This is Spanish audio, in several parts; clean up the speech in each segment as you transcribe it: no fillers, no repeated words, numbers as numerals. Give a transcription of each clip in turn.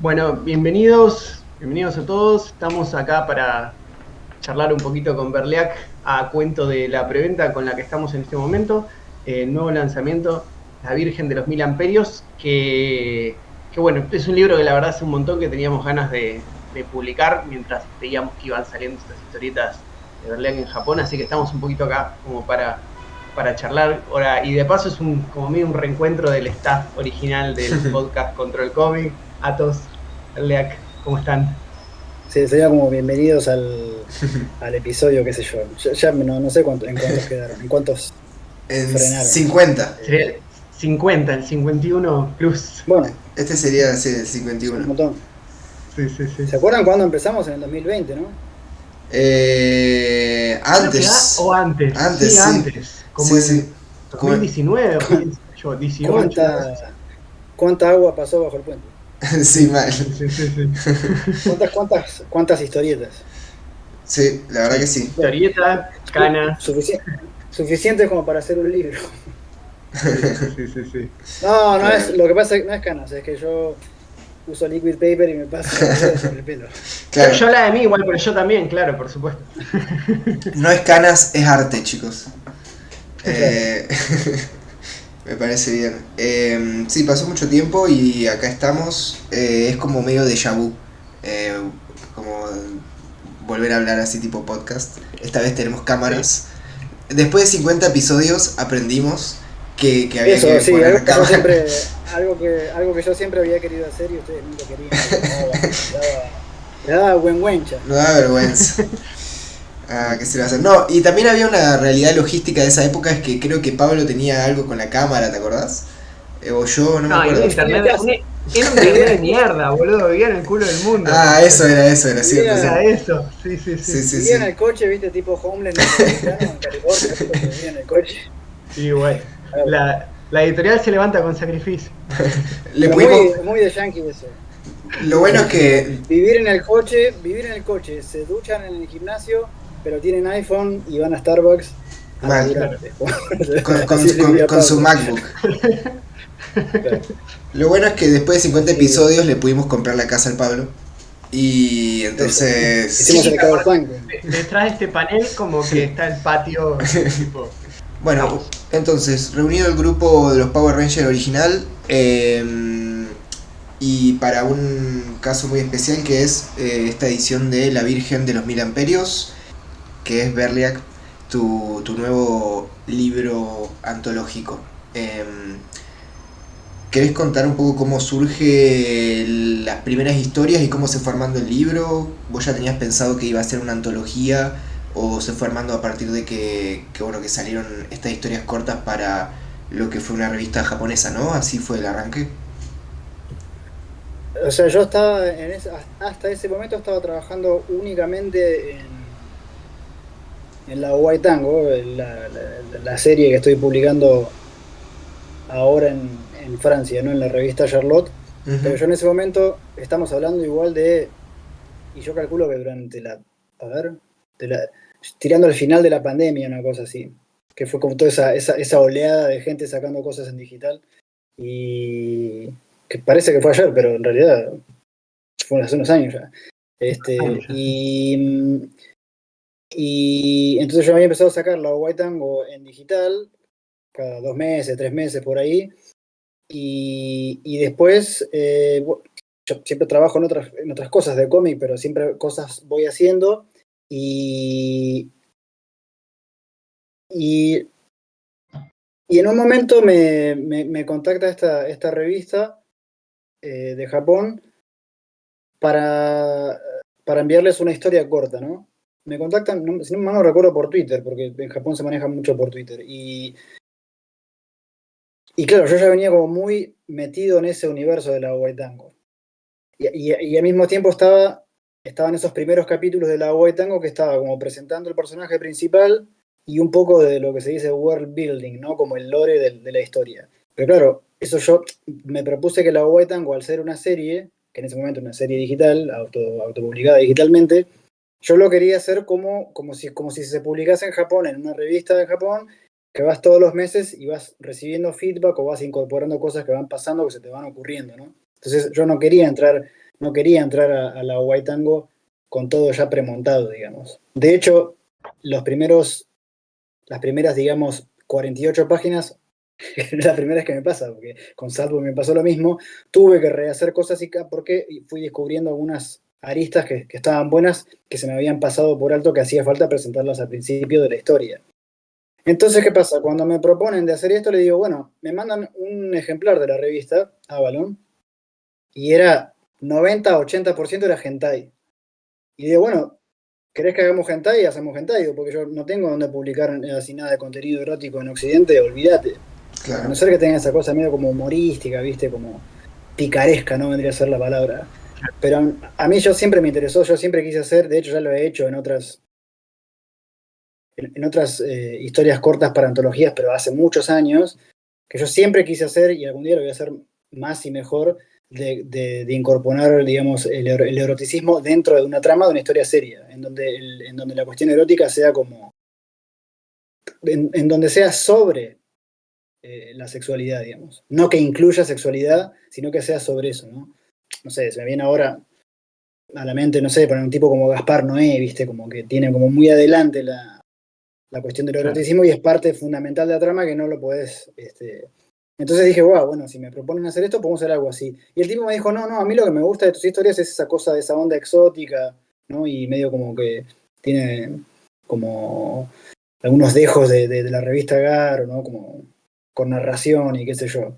Bueno, bienvenidos a todos. Estamos acá para charlar un poquito con Berliak a cuento de la preventa con la que estamos en este momento. El nuevo lanzamiento, La Virgen de los Mil Amperios, que bueno, es un libro que la verdad hace un montón que teníamos ganas de publicar mientras veíamos que iban saliendo estas historietas de Berliak en Japón, así que estamos un poquito acá como para charlar ahora, y de paso es como medio un reencuentro del staff original del podcast Control Comic. Atos, Leak, ¿cómo están? Sí, sería como bienvenidos al episodio, qué sé yo. Ya no sé en cuántos quedaron, en cuántos En frenaron. 50. Sería el 50, el 51 plus. Bueno, Este sería, sí, el es un 51. montón. Sí, sí, sí. ¿Se acuerdan cuándo empezamos? En el 2020, ¿no? Creo que Antes. o antes. Antes, Sí, sí. antes. Como Sí, en sí. Como- 2019, 2018, 18. ¿Cuánta agua pasó bajo el puente? sí, mal. Sí, sí, sí, sí. ¿Cuántas historietas? Sí, la verdad que Sí. sí. Bueno, Historieta, canas. suficiente como para hacer un libro. Sí, sí, sí, sí, sí. No, Claro. lo que pasa es que no es canas, es que yo uso liquid paper y me paso los dedos por el pelo. Claro. Yo la de mí igual, pero yo también, claro, por supuesto. No es canas, es arte, chicos. Claro. Eh, me parece bien. Sí, pasó mucho tiempo y acá estamos. Es como medio déjà vu. Eh, como volver a hablar así tipo podcast. Esta vez tenemos Sí. cámaras. Después de 50 episodios aprendimos que había Eso, que sí, poner la cámara. algo que yo siempre había querido hacer y ustedes nunca querían. Me daba huenhuencha. No da vergüenza. Ah, ¿qué se le va a hacer? No, y también había una realidad logística de esa época, es que creo que Pablo tenía algo con la cámara, ¿te acordás? O yo, no me No, y un acuerdo. internet era un internet de mierda, boludo, vivía en el culo del mundo. Ah, eso era cierto, Vivía, Era sí. eso, sí, sí, Sí, sí. sí, vivía en sí. el coche, viste, tipo homeless norteamericano en California, ¿viste? Que vivía en el coche. Sí, güey. Claro. La editorial se levanta con sacrificio. Le Pero pudimos... muy de yankee eso. Lo bueno es que... Vivir en el coche, se duchan en el gimnasio, pero tienen iPhone y van a Starbucks a Mal, laburar. Claro. Así vivía Con su Pablo. MacBook. Claro. Lo bueno es que después de 50 Así, episodios le pudimos comprar la casa al Pablo. Y eso. entonces... Hicimos Sí, el aparte, crowdfunding. detrás de este panel como que está el patio, tipo, Bueno, estamos. entonces, reunido el grupo de los Power Rangers original, y para un caso muy especial que es esta edición de La Virgen de los Mil Amperios, que es Berliak, tu nuevo libro antológico. ¿Querés contar un poco cómo surge las primeras historias y cómo se fue armando el libro? ¿Vos ya tenías pensado que iba a ser una antología o se fue armando a partir de que salieron estas historias cortas para lo que fue una revista japonesa, ¿no? Así fue el arranque. O sea, yo estaba hasta ese momento estaba trabajando únicamente en la White Tango, la serie que estoy publicando ahora en Francia, ¿no? En la revista Charlotte. Pero Ujú. yo en ese momento estamos hablando igual y yo calculo que durante a ver, de la, tirando al final de la pandemia, una cosa así, que fue como toda esa oleada de gente sacando cosas en digital y que parece que fue ayer, pero en realidad fue hace unos años ya. Años Este, ya, sí. y entonces yo había empezado a sacar la White Tango en digital, cada 2 meses, 3 meses por ahí, y después, yo siempre trabajo en otras cosas de cómic, pero siempre cosas voy haciendo, y, y, y en un momento me contacta esta revista de Japón para, para enviarles una historia corta, ¿no? Me contactan, si no mal no recuerdo, por Twitter, porque en Japón se maneja mucho por Twitter. Y claro, yo ya venía como muy metido en ese universo de la White Tango. Y al mismo tiempo estaban esos primeros capítulos de la White Tango que estaba como presentando el personaje principal y un poco de lo que se dice world building, ¿no? Como el lore de la historia. Pero claro, eso yo me propuse que la White Tango, al ser una serie, que en ese momento era una serie digital, autopublicada digitalmente, yo lo quería hacer como si se publicase en Japón, en una revista de Japón, que vas todos los meses y vas recibiendo feedback o vas incorporando cosas que van pasando, que se te van ocurriendo, ¿no? Entonces yo no quería entrar no quería entrar a la Huaytango con todo ya premontado, digamos. De hecho, las primeras, digamos, 48 páginas, la primera vez que me pasa, porque con Salvo me pasó lo mismo, tuve que rehacer cosas porque fui descubriendo algunas aristas que estaban buenas, que se me habían pasado por alto, que hacía falta presentarlas al principio de la historia. Entonces, ¿qué pasa? Cuando me proponen de hacer esto, le digo, bueno, me mandan un ejemplar de la revista, Avalon, y era 90-80% era hentai. Y digo, bueno, ¿querés que hagamos hentai? Hacemos hentai, digo, porque yo no tengo donde publicar así nada de contenido erótico en Occidente, olvídate. A Claro. no ser que tenga esa cosa medio como humorística, ¿viste? Como picaresca, ¿no? Vendría a ser la palabra. Pero a mí yo siempre me interesó, yo siempre quise hacer, de hecho ya lo he hecho en otras historias cortas para antologías, pero hace muchos años, que yo siempre quise hacer, y algún día lo voy a hacer más y mejor, de incorporar, digamos, el eroticismo dentro de una trama de una historia seria, en donde la cuestión erótica sea como, en donde sea sobre la sexualidad, digamos. No que incluya sexualidad, sino que sea sobre eso, ¿no? No sé, se me viene ahora a la mente, no sé, poner un tipo como Gaspar Noé, ¿viste? Como que tiene como muy adelante la cuestión del Claro. eroticismo y es parte fundamental de la trama que no lo podés. Entonces dije, wow, bueno, si me proponen hacer esto, podemos hacer algo así. Y el tipo me dijo, no, no, a mí lo que me gusta de tus historias es esa cosa de esa onda exótica, ¿no? Y medio como que tiene como algunos dejos de la revista Garo, ¿no? Como con narración y qué sé yo.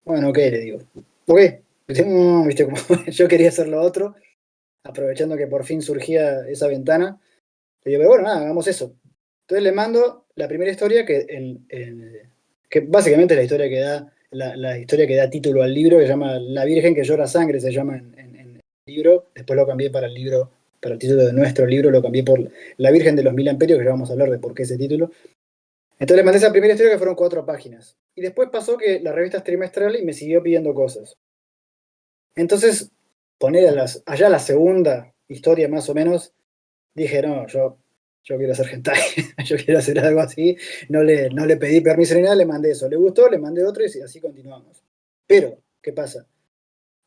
Bueno, ok, le digo. Ok. Viste, como yo quería hacer lo otro, aprovechando que por fin surgía esa ventana. Le digo, pero bueno, nada, hagamos eso. Entonces le mando la primera historia que básicamente es la historia que da la historia que da título al libro, que se llama La Virgen que llora sangre, se llama en el libro. Después lo cambié para el libro, para el título de nuestro libro, lo cambié por La Virgen de los Mil Amperios, que ya vamos a hablar de por qué ese título. Entonces le mandé esa primera historia que fueron 4 páginas. Y después pasó que la revista es trimestral y me siguió pidiendo cosas. Entonces, allá la segunda historia más o menos, dije, no, yo quiero hacer hentai, yo quiero hacer algo así, no le pedí permiso ni nada, le mandé eso, le gustó, le mandé otro y así continuamos. Pero, ¿qué pasa?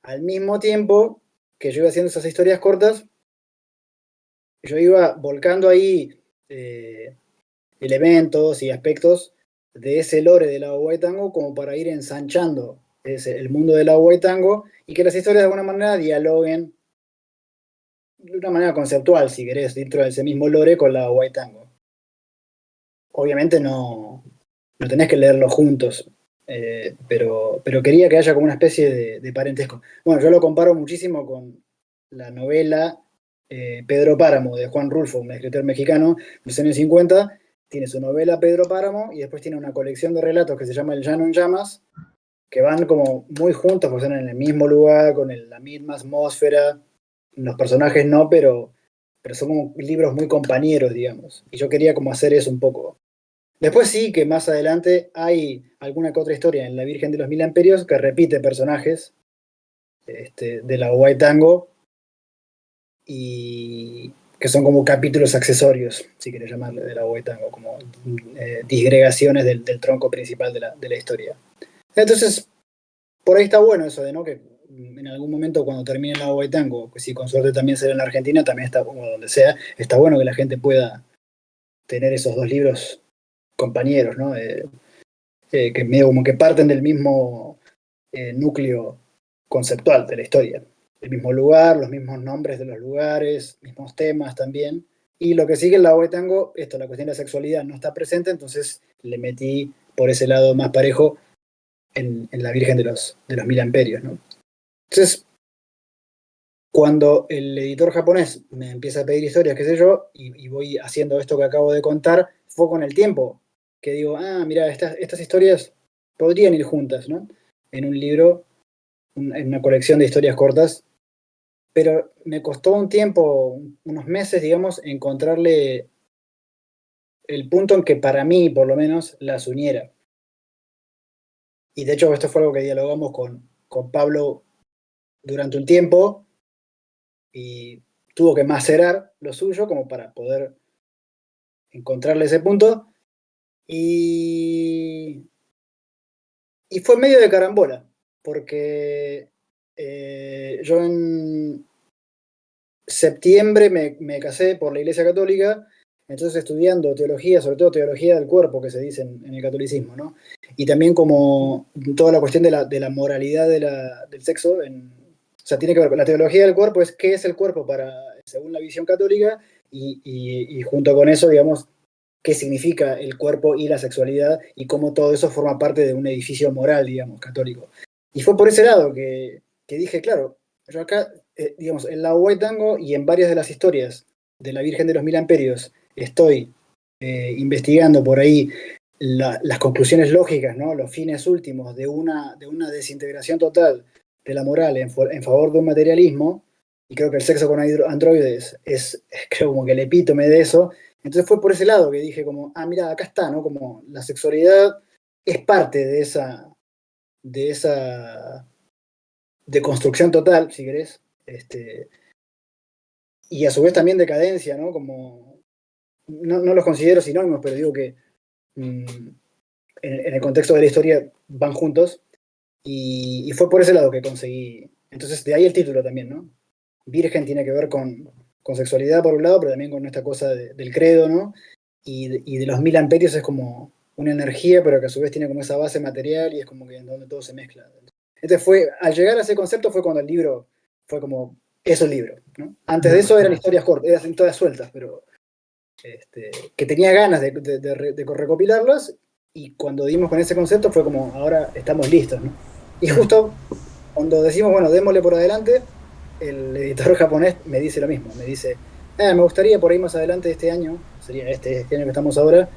Al mismo tiempo que yo iba haciendo esas historias cortas, yo iba volcando ahí eh, elementos y aspectos de ese lore del agua tango como para ir ensanchando el mundo del agua tango y que las historias de alguna manera dialoguen de una manera conceptual, si querés, dentro de ese mismo lore con la agua tango. Obviamente no tenés que leerlo juntos, pero quería que haya como una especie de parentesco. Bueno, yo lo comparo muchísimo con la novela Pedro Páramo de Juan Rulfo, un escritor mexicano de los años 50. Tiene su novela Pedro Páramo y después tiene una colección de relatos que se llama El Llano en Llamas, que van como muy juntos, pues están en el mismo lugar, con la misma atmósfera. Los personajes no, pero son como libros muy compañeros, digamos. Y yo quería como hacer eso un poco. Después sí que más adelante hay alguna que otra historia en La Virgen de los Mil Amperios que repite personajes de la White Tango y que son como capítulos accesorios, si quieres llamarle, de la White Tango, como disgregaciones del tronco principal de la historia. Entonces, por ahí está bueno eso de ¿no? que en algún momento cuando termine la White Tango, que si con suerte también será en la Argentina, también está, como donde sea, está bueno que la gente pueda tener esos dos libros compañeros, ¿no? Que medio como que parten del mismo núcleo conceptual de la historia. El mismo lugar, los mismos nombres de los lugares, mismos temas también. Y lo que sigue en la Agua de Tango, la cuestión de la sexualidad no está presente, entonces le metí por ese lado más parejo en la Virgen de los Mil Amperios, ¿no? Entonces, cuando el editor japonés me empieza a pedir historias, qué sé yo, y voy haciendo esto que acabo de contar, fue con el tiempo, que digo, mira, estas historias podrían ir juntas, ¿no? En un libro, en una colección de historias cortas, pero me costó un tiempo, unos meses, digamos, encontrarle el punto en que para mí, por lo menos, las uniera. Y de hecho, esto fue algo que dialogamos con Pablo durante un tiempo y tuvo que macerar lo suyo como para poder encontrarle ese punto. Y, y fue medio de carambola, porque yo septiembre me casé por la Iglesia Católica, entonces estudiando teología, sobre todo teología del cuerpo, que se dice en el catolicismo, ¿no? Y también como toda la cuestión de la moralidad del sexo, o sea, tiene que ver con la teología del cuerpo, es qué es el cuerpo según la visión católica, y junto con eso, digamos, qué significa el cuerpo y la sexualidad, y cómo todo eso forma parte de un edificio moral, digamos, católico. Y fue por ese lado que dije, claro, yo acá, digamos, en la White Tango y en varias de las historias de la Virgen de los Mil Amperios, estoy investigando por ahí las conclusiones lógicas, ¿no? Los fines últimos de una desintegración total de la moral en favor de un materialismo, y creo que el sexo con androides es creo como que el epítome de eso. Entonces fue por ese lado que dije como, ah, mira, acá está, ¿no? Como la sexualidad es parte de esa deconstrucción total, si querés, y a su vez también decadencia, ¿no? Como, no los considero sinónimos, pero digo que en el contexto de la historia van juntos, y fue por ese lado que conseguí. Entonces, de ahí el título también, ¿no? Virgen tiene que ver con sexualidad por un lado, pero también con esta cosa del credo, ¿no? Y de los 1000 amperios es como una energía, pero que a su vez tiene como esa base material y es como que en donde todo se mezcla. Entonces al llegar a ese concepto fue cuando el libro fue como, es el libro, ¿no? Antes de eso eran historias cortas, eran todas sueltas, pero que tenía ganas de recopilarlas, y cuando dimos con ese concepto fue como, ahora estamos listos, ¿no? Y justo cuando decimos, bueno, démosle por adelante, el editor japonés me dice lo mismo, me dice, me gustaría por ahí más adelante de este año, sería este año que estamos ahora,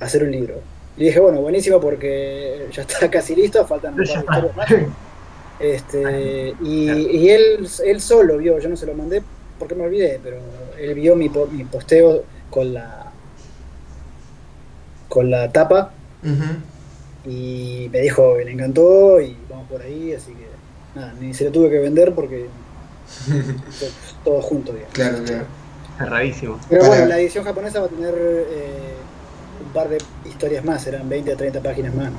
hacer un libro. Y dije, bueno, buenísimo porque ya está casi listo, faltan un par de historias más. Y él solo vio, yo no se lo mandé porque me olvidé, pero él vio mi posteo con la tapa y me dijo que le encantó y vamos por ahí, así que nada, ni se lo tuve que vender porque todo junto, digamos. Claro, claro. Es rarísimo. Pero bueno, la edición japonesa va a tener un par de historias más, serán 20 a 30 páginas más, ¿no?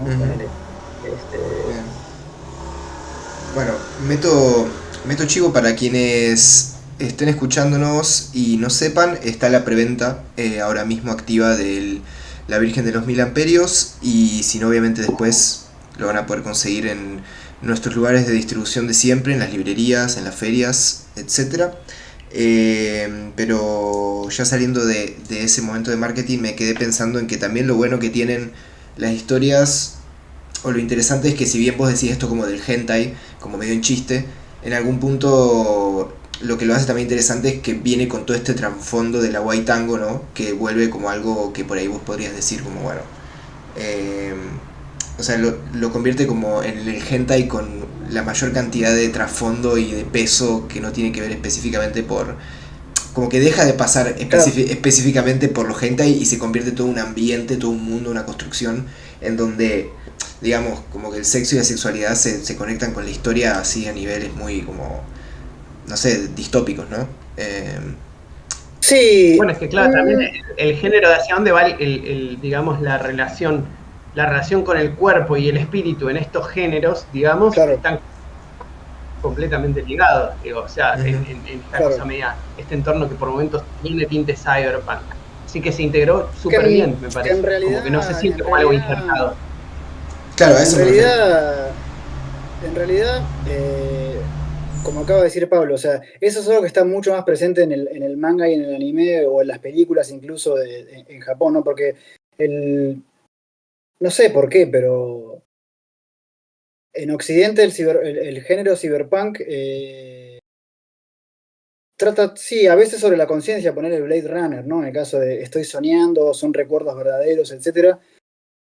Bueno, meto chivo para quienes estén escuchándonos y no sepan, está la preventa ahora mismo activa de La Virgen de los Mil Amperios, y si no, obviamente después lo van a poder conseguir en nuestros lugares de distribución de siempre, en las librerías, en las ferias, etc. Pero ya saliendo de ese momento de marketing, me quedé pensando en que también lo bueno que tienen las historias, o lo interesante es que si bien vos decís esto como del hentai, como medio en chiste, en algún punto lo que lo hace también interesante es que viene con todo este trasfondo de la White Tango, ¿no? Que vuelve como algo que por ahí vos podrías decir como, bueno, o sea, lo convierte como en el hentai con la mayor cantidad de trasfondo y de peso, que no tiene que ver específicamente por... Como que deja de pasar específicamente por los hentai y se convierte todo un ambiente, todo un mundo, una construcción en donde, digamos, como que el sexo y la sexualidad se conectan con la historia así a niveles muy como, no sé, distópicos, ¿no? Sí. Bueno, es que claro, también el género de hacia dónde va digamos, la relación con el cuerpo y el espíritu en estos géneros, digamos, claro, están completamente ligados, digo, o sea, en esta cosa media, este entorno que por momentos tiene tinte cyberpunk. Así que se integró súper bien, me parece. Que en realidad, como que no se siente como algo injertado. Claro, a eso en realidad, como acaba de decir Pablo, o sea, eso es algo que está mucho más presente en el manga y en el anime, o en las películas incluso en Japón, ¿no? Porque no sé por qué, pero en Occidente el género cyberpunk trata, sí, a veces sobre la conciencia, poner el Blade Runner, ¿no? En el caso de estoy soñando, son recuerdos verdaderos, etcétera,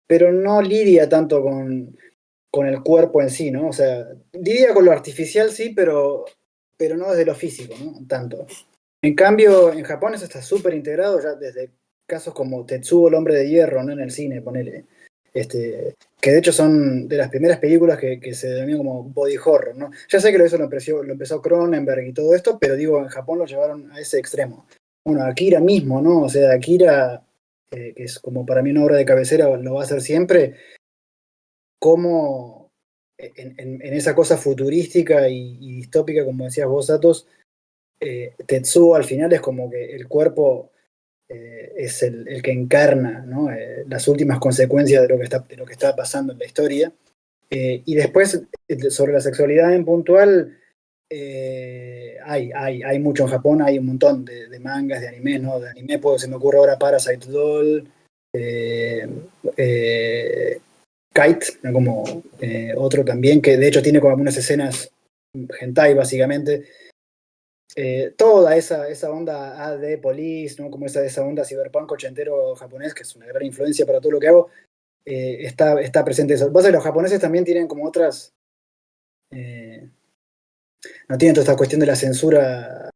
pero no lidia tanto con el cuerpo en sí, ¿no? O sea, lidia con lo artificial, sí, pero no desde lo físico, ¿no? Tanto. En cambio, en Japón eso está súper integrado ya desde casos como Tetsuo, el hombre de hierro, ¿no? En el cine, ponele. Que de hecho son de las primeras películas que se denominan como body horror, ¿no? Ya sé que eso lo empezó Cronenberg y todo esto, pero digo, en Japón lo llevaron a ese extremo. Bueno, Akira mismo, ¿no? O sea, Akira, que es como para mí una obra de cabecera, lo va a hacer siempre, como en esa cosa futurística y distópica, como decías vos, Atos, Tetsuo al final es como que el cuerpo es el que encarna, ¿no? Las últimas consecuencias de lo que está pasando en la historia. Y después, sobre la sexualidad en puntual, hay mucho en Japón, hay un montón de mangas, de animes, ¿no? De anime, se me ocurre ahora Parasite Doll, Kite, ¿no? Como otro también, que de hecho tiene como algunas escenas hentai, básicamente. Toda esa onda AD Police, ¿no? Como esa onda cyberpunk ochentero japonés, que es una gran influencia para todo lo que hago, está presente eso. Vos sabés, los japoneses también tienen como otras... no tienen toda esta cuestión de la censura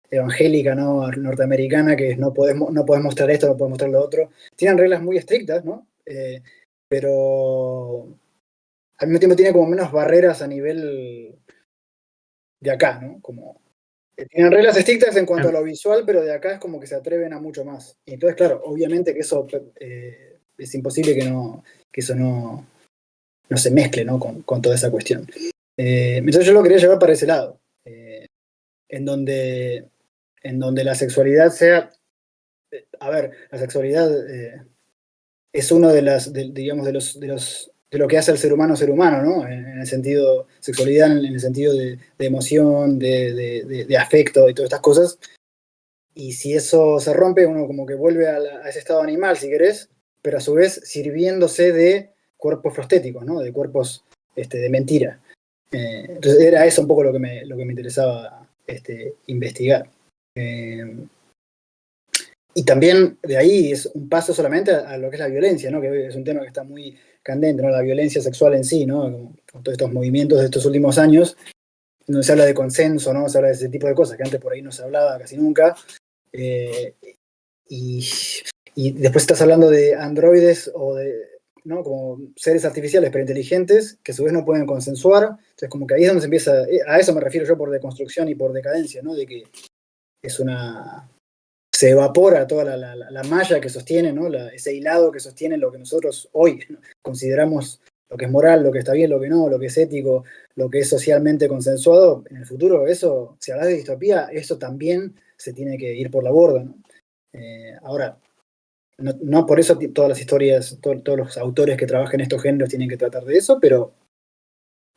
evangélica, ¿no? Norteamericana, que no podés mostrar esto, no podés mostrar lo otro. Tienen reglas muy estrictas, ¿no? Pero al mismo tiempo tiene como menos barreras a nivel de acá, ¿no? Como tienen reglas estrictas en cuanto a lo visual, pero de acá es como que se atreven a mucho más. Y entonces, claro, obviamente que eso es imposible que eso no se mezcle, ¿no? Con toda esa cuestión. Entonces yo lo quería llevar para ese lado, en donde la sexualidad sea, a ver, la sexualidad es uno digamos, de lo que hace al ser humano, ¿no? En el sentido, sexualidad en el sentido de emoción, de afecto y todas estas cosas. Y si eso se rompe, uno como que vuelve a ese estado animal, si querés, pero a su vez sirviéndose de cuerpos prostéticos, ¿no? De cuerpos de mentira. Entonces era eso un poco lo que me interesaba investigar. Y también de ahí es un paso solamente a lo que es la violencia, ¿no? Que es un tema que está muy candente, ¿no? La violencia sexual en sí, ¿no? Con todos estos movimientos de estos últimos años, donde se habla de consenso, ¿no? Se habla de ese tipo de cosas que antes por ahí no se hablaba casi nunca. Y después estás hablando de androides o de, ¿no? Como seres artificiales pero inteligentes que a su vez no pueden consensuar. Entonces como que ahí es donde se empieza, a eso me refiero yo por deconstrucción y por decadencia, ¿no? De que se evapora toda la malla que sostiene, ¿no? Ese hilado que sostiene lo que nosotros hoy, ¿no? Consideramos lo que es moral, lo que está bien, lo que no, lo que es ético, lo que es socialmente consensuado. En el futuro, eso, si hablas de distopía, eso también se tiene que ir por la borda, ¿no? Ahora, no por eso todas las historias, todos los autores que trabajan en estos géneros tienen que tratar de eso, pero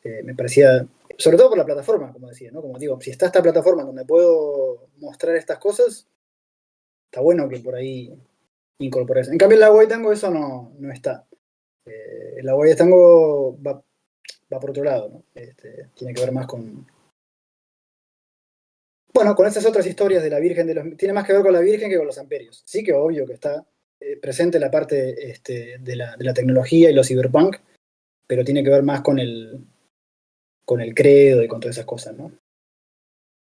me parecía, sobre todo por la plataforma, como decía, ¿no? Como digo, si está esta plataforma donde puedo mostrar estas cosas, está bueno que por ahí incorpores. En cambio, en la Hawaii Tango eso no está. El Hawaii Tango va por otro lado, ¿no? Tiene que ver más con... Bueno, con esas otras historias de la Virgen tiene más que ver con la Virgen que con los amperios. Sí que obvio que está presente la parte de la tecnología y los cyberpunk, pero tiene que ver más con el credo y con todas esas cosas, ¿no?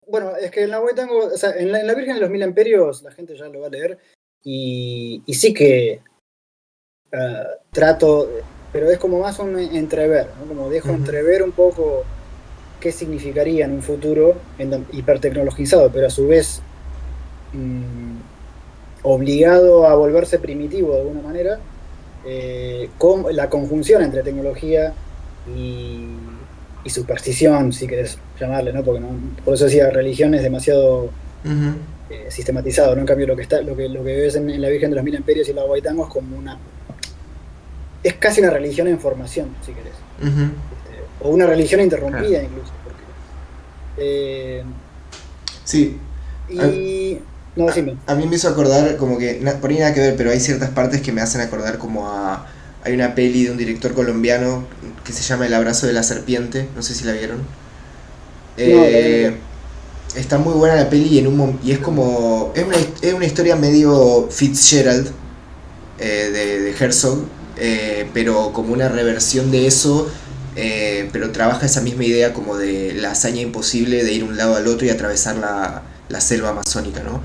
Bueno, es que en la Hawaii Tango, o sea, en la Virgen de los Mil Amperios la gente ya lo va a leer y sí que trato, pero es como más un entrever, ¿no? Como dejo entrever un poco qué significaría en un futuro hipertecnologizado, pero a su vez obligado a volverse primitivo de alguna manera, con la conjunción entre tecnología y superstición, si querés llamarle, ¿no? Porque por eso decía, religión es demasiado sistematizado, ¿no? En cambio lo que ves en la Virgen de los Mil Amperios y la Hawaii Tango es como es casi una religión en formación, si querés. O una religión interrumpida, claro. Incluso. Porque, sí. Y... No, decime. A mí me hizo acordar como que, por ahí nada que ver, pero hay ciertas partes que me hacen acordar como hay una peli de un director colombiano que se llama El abrazo de la serpiente, no sé si la vieron. Está muy buena la peli y es como, es una historia medio Fitzgerald de Herzog, pero como una reversión de eso, pero trabaja esa misma idea como de la hazaña imposible de ir de un lado al otro y atravesar la selva amazónica, ¿no?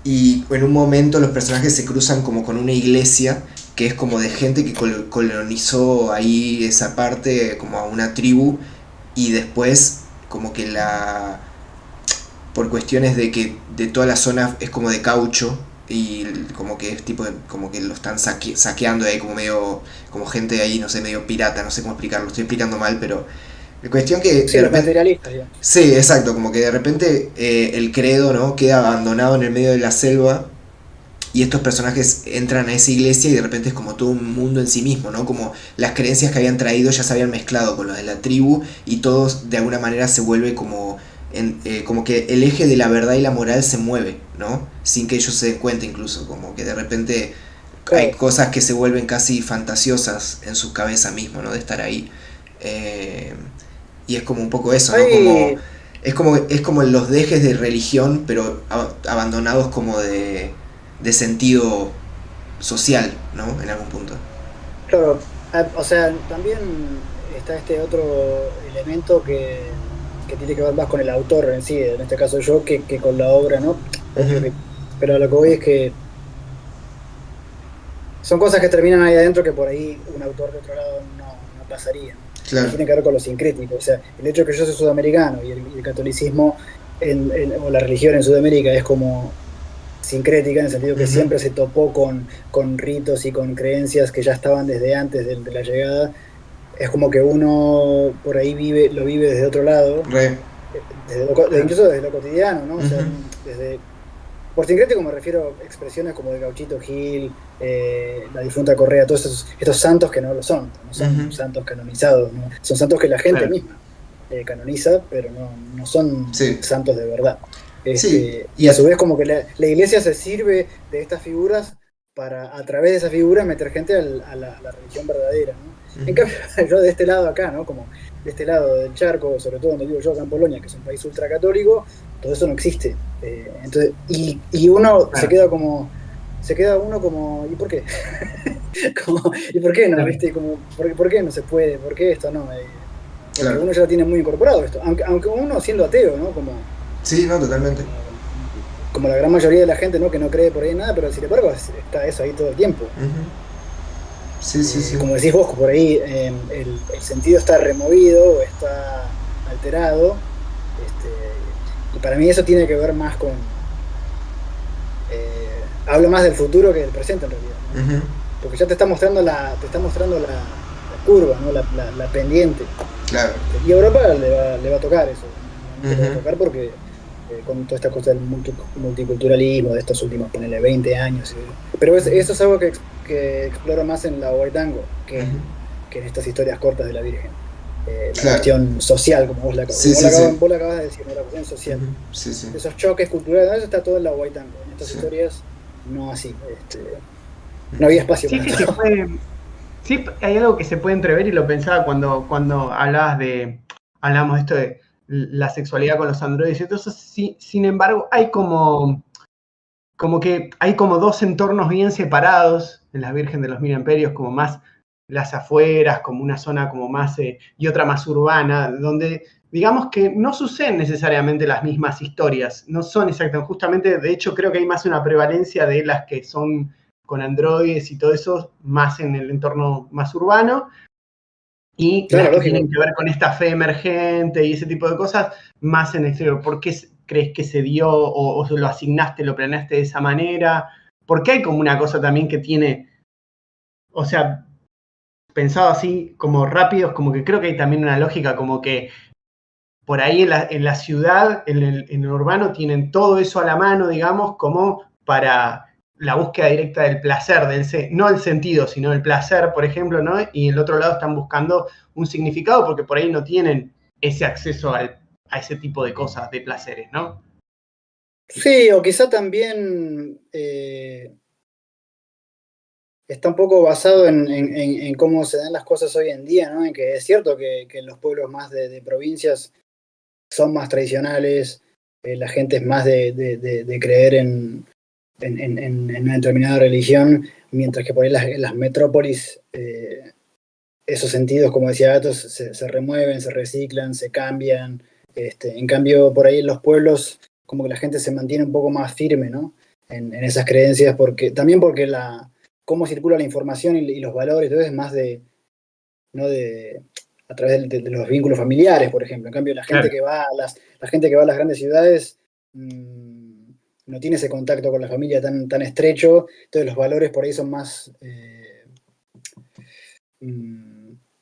Y en un momento los personajes se cruzan como con una iglesia que es como de gente que colonizó ahí esa parte, como a una tribu, y después como que por cuestiones de que de toda la zona es como de caucho y como que es tipo como que lo están saqueando ahí como medio, como gente ahí, no sé, medio pirata, no sé cómo explicarlo, estoy explicando mal, pero La cuestión que Sí, de los repente... materialistas, digamos. Sí, exacto, como que de repente el credo, ¿no? Queda abandonado en el medio de la selva y estos personajes entran a esa iglesia y de repente es como todo un mundo en sí mismo, ¿no? Como las creencias que habían traído ya se habían mezclado con los de la tribu y todos de alguna manera se vuelve como, como que el eje de la verdad y la moral se mueve, ¿no? Sin que ellos se den cuenta incluso, como que de repente hay Claro, cosas que se vuelven casi fantasiosas en su cabeza mismo, ¿no? De estar ahí. Eh, y es como un poco eso, ¿no? Como, hay, es como los dejes de religión, pero abandonados como de sentido social, ¿no? En algún punto. claro, o sea, también está este otro elemento que tiene que ver más con el autor en sí, en este caso yo, que con la obra, ¿no? Ujú, Obvio que, pero a lo que voy es que son cosas que terminan ahí adentro que por ahí un autor de otro lado no pasaría, ¿no? Y claro. tiene que ver con lo sincrético. O sea, el hecho de que yo soy sudamericano y el catolicismo o la religión en Sudamérica es como sincrética, en el sentido que Ujú, siempre se topó con ritos y con creencias que ya estaban desde antes de la llegada. Es como que uno por ahí lo vive desde otro lado, re. Claro. incluso desde lo cotidiano, ¿no? O sea, Ujú, desde por sincrético me refiero a expresiones como de Gauchito Gil, la difunta Correa, todos estos santos que no lo son, no ujú. son santos canonizados, ¿no? Son santos que la gente Claro. misma canoniza, pero no son Sí, santos de verdad. sí. Y a su vez como que la iglesia se sirve de estas figuras para a través de esas figuras meter gente a la religión verdadera, ¿no? En Ujú, cambio, yo de este lado acá, ¿no? Como de este lado del charco, sobre todo donde vivo yo, acá en Polonia, que es un país ultracatólico, todo eso no existe. Entonces, y uno Claro. se queda uno como, ¿y por qué? ¿Y por qué no? Claro. ¿Viste? Como, por qué no se puede? ¿Por qué esto no? Porque claro. uno ya lo tiene muy incorporado esto, aunque uno siendo ateo, ¿no? Sí, no, totalmente. Como, como la gran mayoría de la gente, ¿no? Que no cree por ahí en nada, pero sin embargo está eso ahí todo el tiempo. Ujú. Sí, sí, sí. Como decís vos, por ahí el sentido está removido o está alterado, y para mí eso tiene que ver más hablo más del futuro que del presente en realidad, ¿no? Ujú, Porque ya te está mostrando la curva, ¿no? La pendiente. claro. Y a Europa le va a tocar eso, nuevamente le va a Ujú, tocar porque con toda esta cosa del multiculturalismo de estos últimos, ponele 20 años. Pero eso es algo que exploro más en la Huaytango ujú. que en estas historias cortas de la Virgen. La Claro. cuestión social, como Sí, sí, sí. vos la acabas de decir, ¿no? La cuestión social. Ujú, sí, sí. Esos choques culturales, ¿no? Eso está todo en la Huaytango. En estas Sí. historias, no así. No había espacio Sí, para sí, sí, todo. sí, hay algo que se puede entrever y lo pensaba cuando hablamos de esto de la sexualidad con los androides y todo eso. Sí, sin embargo, hay como que hay como dos entornos bien separados en la Virgen de los Mil Imperios, como más las afueras, como una zona como más y otra más urbana, donde digamos que no suceden necesariamente las mismas historias, no son exactamente, justamente, de hecho creo que hay más una prevalencia de las que son con androides y todo eso, más en el entorno más urbano, y las Claro, que tienen lógico. que ver con esta fe emergente y ese tipo de cosas, más en el exterior. ¿Por qué crees que se dio o lo asignaste, lo planeaste de esa manera? Porque hay como una cosa también que tiene, o sea, pensado así como rápido, como que creo que hay también una lógica como que por ahí en la ciudad, en el urbano, tienen todo eso a la mano, digamos, como para la búsqueda directa del placer, no el sentido, sino el placer, por ejemplo, ¿no? Y en el otro lado están buscando un significado porque por ahí no tienen ese acceso a ese tipo de cosas, de placeres, ¿no? Sí, o quizá también está un poco basado en cómo se dan las cosas hoy en día, ¿no? En que es cierto que en los pueblos más de provincias son más tradicionales, la gente es más de creer en una determinada religión, mientras que por ahí en las metrópolis esos sentidos, como decía Gatos, se remueven, se reciclan, se cambian. En cambio, por ahí en los pueblos, como que la gente se mantiene un poco más firme, ¿no? En esas creencias, también porque cómo circula la información y los valores, entonces es más ¿no? A través de los vínculos familiares, por ejemplo. En cambio, Claro, la gente que va a las grandes ciudades no tiene ese contacto con la familia tan estrecho, entonces los valores por ahí son más,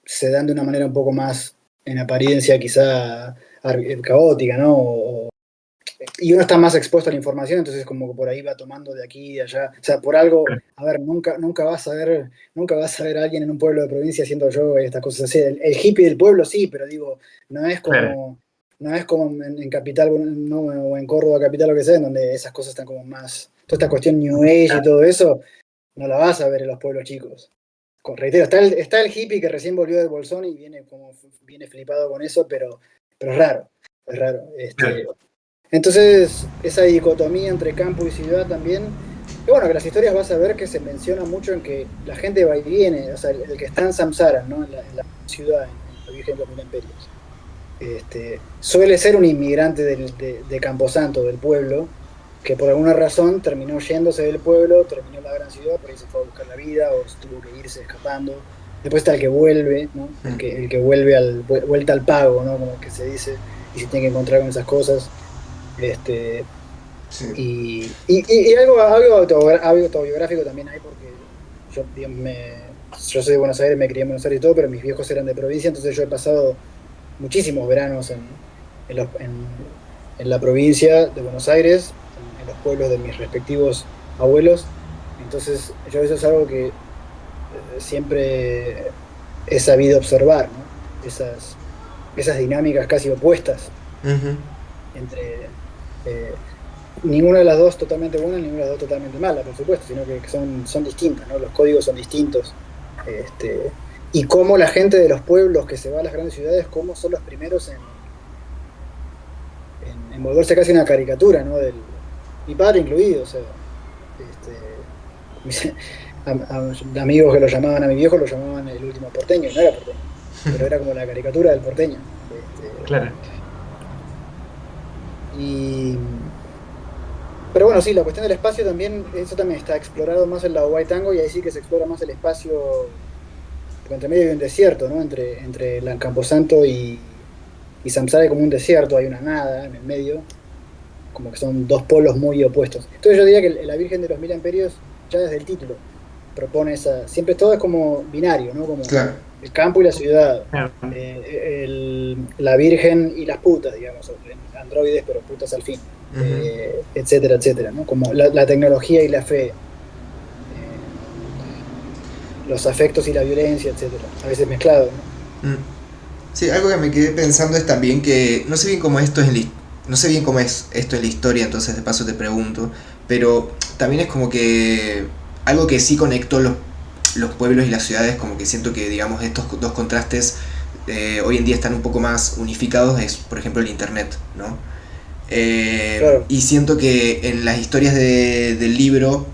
se dan de una manera un poco más en apariencia quizá caótica, ¿no? Y uno está más expuesto a la información, entonces como que por ahí va tomando de aquí y de allá. O sea, por algo, a ver, nunca vas a ver a alguien en un pueblo de provincia haciendo yoga y estas cosas así. El hippie del pueblo sí, pero digo, no es como, no es como en Capital, no, o en Córdoba Capital, lo que sea, en donde esas cosas están como más, toda esta cuestión New Age y todo eso, no la vas a ver en los pueblos chicos. Reitero, está el hippie que recién volvió del Bolsón y viene flipado con eso, pero es raro, es raro. Entonces, esa dicotomía entre campo y ciudad también, que bueno, que las historias vas a ver que se menciona mucho en que la gente va y viene, o sea, el que está en Samsara, ¿no? En la ciudad, en la Virgen de los Mil Imperios, suele ser un inmigrante de Camposanto, del pueblo, que por alguna razón terminó yéndose del pueblo, terminó en la gran ciudad, por ahí se fue a buscar la vida o tuvo que irse escapando. Después está el que vuelve, ¿no? El que vuelve vuelta al pago, ¿no? Como que se dice, y se tiene que encontrar con esas cosas. Sí. Y algo autobiográfico también hay, porque yo, digamos, yo soy de Buenos Aires, me crié en Buenos Aires y todo, pero mis viejos eran de provincia, entonces yo he pasado muchísimos veranos en la provincia de Buenos Aires, en los pueblos de mis respectivos abuelos. Entonces yo eso es algo que siempre he sabido observar, ¿no? Esas dinámicas casi opuestas Uh-huh. entre ninguna de las dos totalmente buena, ninguna de las dos totalmente mala, por supuesto, sino que son distintas, ¿no? Los códigos son distintos. Y cómo la gente de los pueblos que se va a las grandes ciudades, cómo son los primeros en volverse casi una caricatura, ¿no? Mi padre incluido, o sea, amigos que lo llamaban a mi viejo, lo llamaban el último porteño, y no era porteño, pero era como la caricatura del porteño. Claro. Pero bueno, sí, la cuestión del espacio también, eso también está explorado más en la Huaytango, y ahí sí que se explora más el espacio, porque entre medio hay un desierto, ¿no? Entre el Camposanto y Samsara hay como un desierto, hay una nada en el medio, como que son dos polos muy opuestos. Entonces yo diría que la Virgen de los Mil Imperios, ya desde el título, propone siempre todo es como binario, ¿no? Como Claro. el campo y la ciudad, Claro. la Virgen y las putas, digamos, androides pero putas al fin. Uh-huh. Etcétera, etcétera, ¿no? Como la tecnología y la fe, los afectos y la violencia, etcétera, a veces mezclados, ¿no? Sí, algo que me quedé pensando es también que no sé bien cómo no sé bien cómo es esto en la historia, entonces de paso te pregunto, pero también es como que algo que sí conectó los pueblos y las ciudades, como que siento que digamos estos dos contrastes hoy en día están un poco más unificados, es por ejemplo el internet, ¿no? Claro. Y siento que en las historias del libro,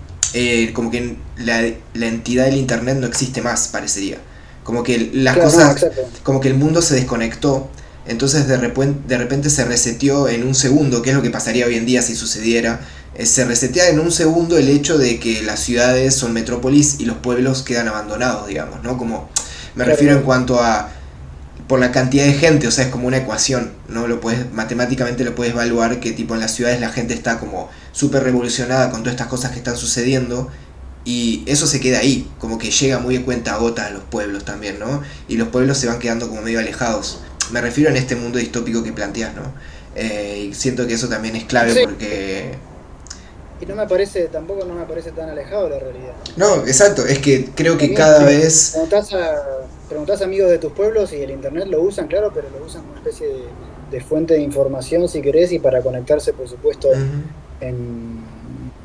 como que la entidad del internet no existe más, parecería. Como que las Claro, no, cosas, exacto. como que el mundo se desconectó, entonces de repente se reseteó en un segundo, que es lo que pasaría hoy en día si sucediera. Se resetea en un segundo el hecho de que las ciudades son metrópolis y los pueblos quedan abandonados, digamos, ¿no? Como me Claro, refiero en claro. cuanto a por la cantidad de gente, o sea, es como una ecuación, ¿no? Matemáticamente lo puedes evaluar que tipo en las ciudades la gente está como súper revolucionada con todas estas cosas que están sucediendo y eso se queda ahí, como que llega muy de cuentagotas a los pueblos también, ¿no? Y los pueblos se van quedando como medio alejados. Me refiero en este mundo distópico que planteas, ¿no? Y siento que eso también es clave Sí, porque... y tampoco no me parece tan alejado de la realidad. No, exacto, es que creo que También cada vez... preguntás a amigos de tus pueblos y el internet lo usan, claro, pero lo usan como una especie de fuente de información, si querés, y para conectarse, por supuesto, Uh-huh.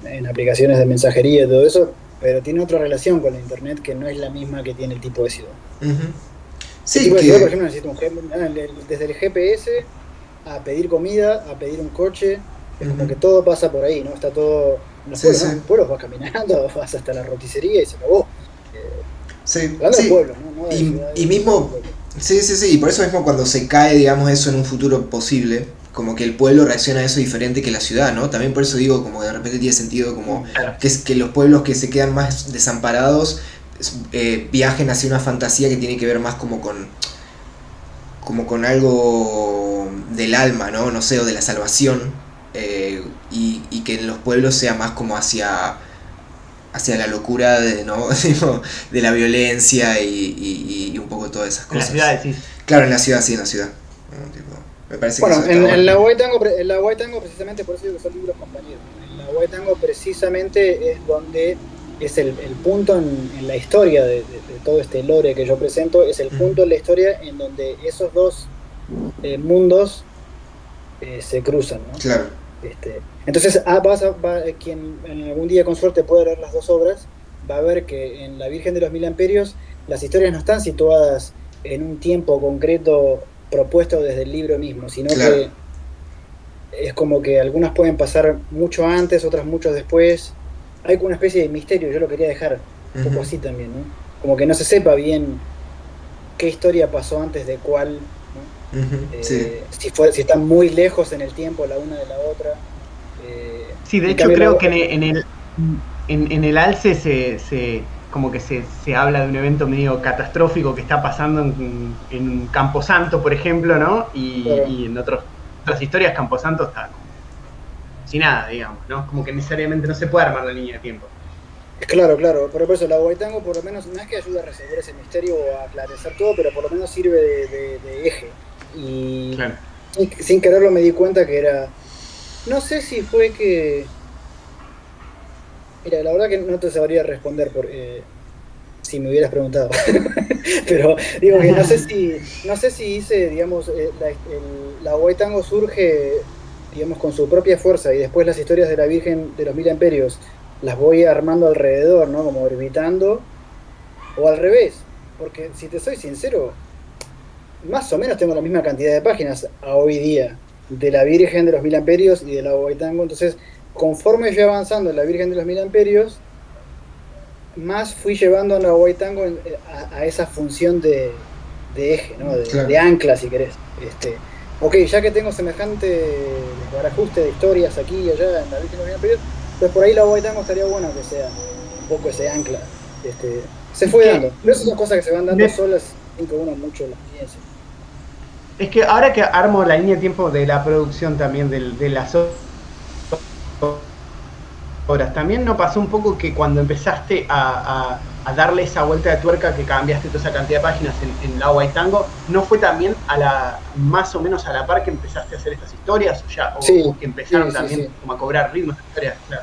en aplicaciones de mensajería y todo eso, pero tiene otra relación con la internet que no es la misma que tiene el tipo de ciudad. Uh-huh. El Sí, tipo de ciudad, por que... ejemplo, necesita desde el GPS a pedir comida, a pedir un coche, es como que Uh-huh. todo pasa por ahí, ¿no? Está todo en los Sí, pueblos, ¿no? sí. En pueblos vas caminando, vas hasta la roticería y se acabó. Sí, Hablando de sí. pueblos, ¿no? No de ciudades, Y sino de mismo, pueblos. sí, sí, sí, y por eso mismo cuando se cae, digamos, eso en un futuro posible, como que el pueblo reacciona a eso diferente que la ciudad, ¿no? También por eso digo, como de repente tiene sentido como Claro. que los pueblos que se quedan más desamparados viajen hacia una fantasía que tiene que ver más como con algo del alma, ¿no? No sé, o de la salvación, y que en los pueblos sea más como hacia la locura de, ¿no? de la violencia y un poco todas esas En la cosas. ciudad decís. Claro, en la ciudad, sí, en la ciudad. Tipo, me parece que Bueno, eso está en bueno. la White Tango precisamente por eso digo que son libros compañeros. En la White Tango precisamente es donde es el punto en la historia de todo este lore que yo presento, es el Ujú. punto en la historia en donde esos dos mundos se cruzan, ¿no? Claro. Entonces, quien en algún día con suerte pueda leer las dos obras, va a ver que en La Virgen de los Mil Amperios las historias no están situadas en un tiempo concreto propuesto desde el libro mismo, sino Claro. que es como que algunas pueden pasar mucho antes, otras mucho después. Hay como una especie de misterio, yo lo quería dejar un poco Ujú. así también, ¿no? Como que no se sepa bien qué historia pasó antes de cuál, ¿no? Ujú. Sí. Si están muy lejos en el tiempo la una de la otra. Sí, de En hecho cambio, creo que en el alce como que se habla de un evento medio catastrófico que está pasando en Camposanto, por ejemplo, ¿no? claro, Y en otras historias Camposanto está como sin nada, digamos, ¿no? Como que necesariamente no se puede armar la línea de tiempo. claro, claro, pero por eso la Guaitango por lo menos no es que ayude a resolver ese misterio o a aclarecer todo, pero por lo menos sirve de eje. Y Claro. sin quererlo me di cuenta que era, no sé si fue que, mira, la verdad que no te sabría responder si me hubieras preguntado, pero digo que no sé si hice, digamos, la Guaitango surge, digamos, con su propia fuerza y después las historias de la Virgen de los Mil Imperios las voy armando alrededor, ¿no? Como orbitando. O al revés, porque si te soy sincero, más o menos tengo la misma cantidad de páginas a hoy día de la Virgen de los Mil Amperios y de la Huaytango. Entonces, conforme fui avanzando en la Virgen de los Mil Amperios, más fui llevando a la Huaytango a esa función de eje, ¿no? Claro. De ancla, si querés. Ok, ya que tengo semejante desbarajuste de historias aquí y allá en la Virgen de los Mil Amperios, pues por ahí la Huaytango estaría bueno que sea un poco ese ancla. Se Es fue que, dando. Pero esas son cosas que se van dando me- solas sin que uno mucho las piense. es que ahora que armo la línea de tiempo de la producción también de las obras, también no pasó un poco que cuando empezaste a darle esa vuelta de tuerca que cambiaste toda esa cantidad de páginas en la Agua y Tango, ¿no fue también más o menos a la par que empezaste a hacer estas historias o Sí, que sí, empezaron sí, también sí. como a cobrar ritmo estas historias? Claro,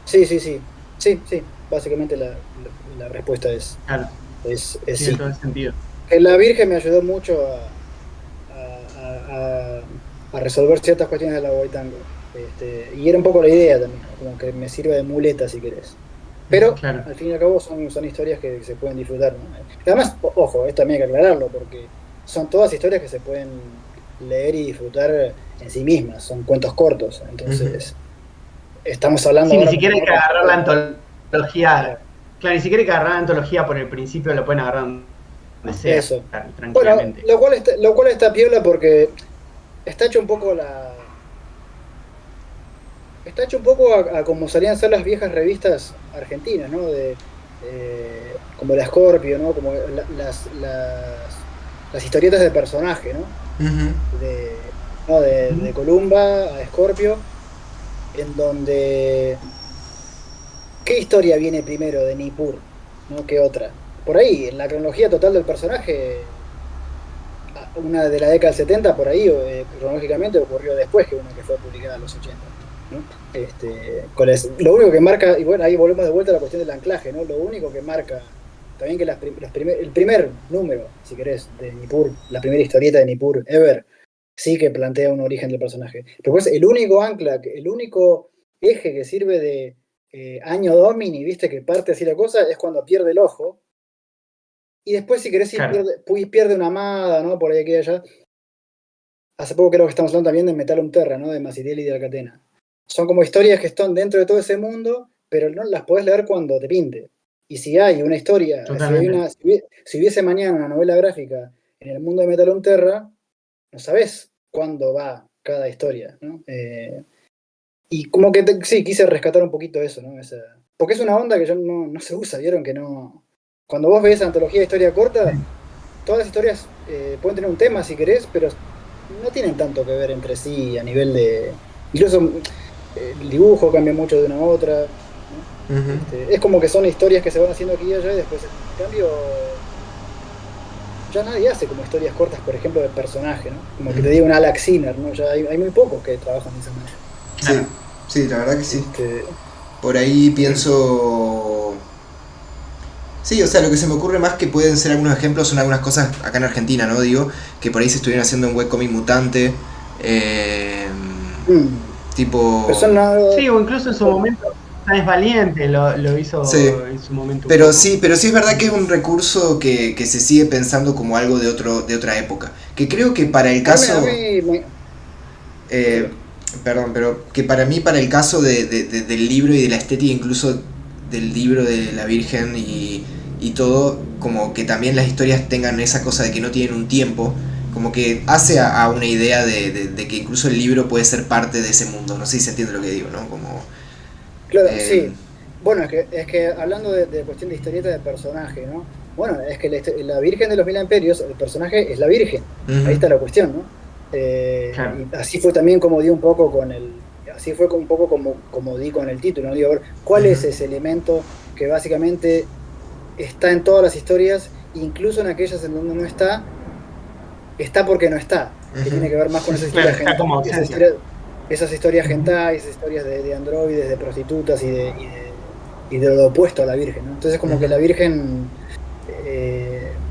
Sí, sí, sí. Sí, sí. Básicamente la respuesta claro, es tiene sí. todo el sentido. Que la Virgen me ayudó mucho a resolver ciertas cuestiones del Tango. Y era un poco la idea también, ¿no? Como que me sirve de muleta si querés. Pero Claro. al fin y al cabo son historias que se pueden disfrutar, ¿no? Y además, ojo, esto también hay que aclararlo, porque son todas historias que se pueden leer y disfrutar en sí mismas, son cuentos cortos. Ujú. Entonces, estamos hablando Sí, ni ahora como siquiera hay más que agarrar la romántico. antología. Claro, Claro, ni siquiera hay que agarrar la antología por el principio, lo pueden agarrar donde sea, eso. Bueno, tranquilamente. lo cual está piola porque está hecho un poco está hecho un poco a como solían ser las viejas revistas argentinas, ¿no? Como la Scorpio, ¿no? Como las historietas de personaje, ¿no? Ujú. ¿No? ¿Mm? De Columba a Scorpio, en donde ¿qué historia viene primero de Nippur, ¿no? ¿Qué otra? Por ahí, en la cronología total del personaje, una de la década del 70 por ahí, cronológicamente, ocurrió después que una que fue publicada en los 80, ¿no? Lo único que marca, y bueno, ahí volvemos de vuelta a la cuestión del anclaje, ¿no? Lo único que marca, también que el primer número, si querés, de Nippur, la primera historieta de Nippur ever, sí que plantea un origen del personaje. Pero pues el único ancla, el único eje que sirve de año domini, viste, que parte así la cosa, es cuando pierde el ojo. Y después, si querés, si Claro, pierde una amada, ¿no? Por ahí aquí y allá. Hace poco creo que estamos hablando también de Metal Terra, ¿no? De Masitiel y de Alcatena. Son como historias que están dentro de todo ese mundo, pero no las podés leer cuando te pinte. Y si hay una historia, totalmente. si hubiese mañana una novela gráfica en el mundo de Metal Terra, no sabés cuándo va cada historia, ¿no? Y como que sí, quise rescatar un poquito eso, ¿no? Porque es una onda que ya no se usa, ¿vieron? Que no. Cuando vos ves antología de historia corta, todas las historias pueden tener un tema si querés, pero no tienen tanto que ver entre sí a nivel de. Incluso el dibujo cambia mucho de una a otra, ¿no? Ujú. Es como que son historias que se van haciendo aquí y allá y después. En cambio, ya nadie hace como historias cortas, por ejemplo, de personaje, ¿no? Como que te diga un Alex Sinner, ¿no? Ya hay muy pocos que trabajan de esa manera. Sí, sí, la verdad que sí. Este, Por ahí pienso... Sí, o sea, lo que se me ocurre más que pueden ser algunos ejemplos son algunas cosas acá en Argentina, ¿no? Digo, que por ahí se estuvieron haciendo un webcomic mutante, tipo... pero son nada- Sí, o incluso en su momento, es Valiente lo hizo Sí. en su momento. Pero sí es verdad que es un recurso que se sigue pensando como algo de otra época. Que creo que para el caso... perdón, pero que para mí, para el caso del libro y de la estética, incluso del libro de la Virgen y todo, como que también las historias tengan esa cosa de que no tienen un tiempo, como que hace a una idea de que incluso el libro puede ser parte de ese mundo. No sé si se entiende lo que digo, ¿no? Como... Claro, sí. Bueno, es que hablando de cuestión de historieta de personaje, ¿no? Bueno, es que la Virgen de los Mil Imperios, el personaje es la Virgen. Uh-huh. Ahí está la cuestión, ¿no? Claro. Y así fue también como di un poco con el... Así fue un poco como di con el título, ¿no? Digo, a ver, ¿cuál es ese elemento que básicamente está en todas las historias, incluso en aquellas en donde no está porque no está? Que tiene que ver más con esas historias Está como hentai, esas historias hentai, esas historias de androides, de prostitutas y de lo opuesto a la Virgen, ¿no? Entonces como que la Virgen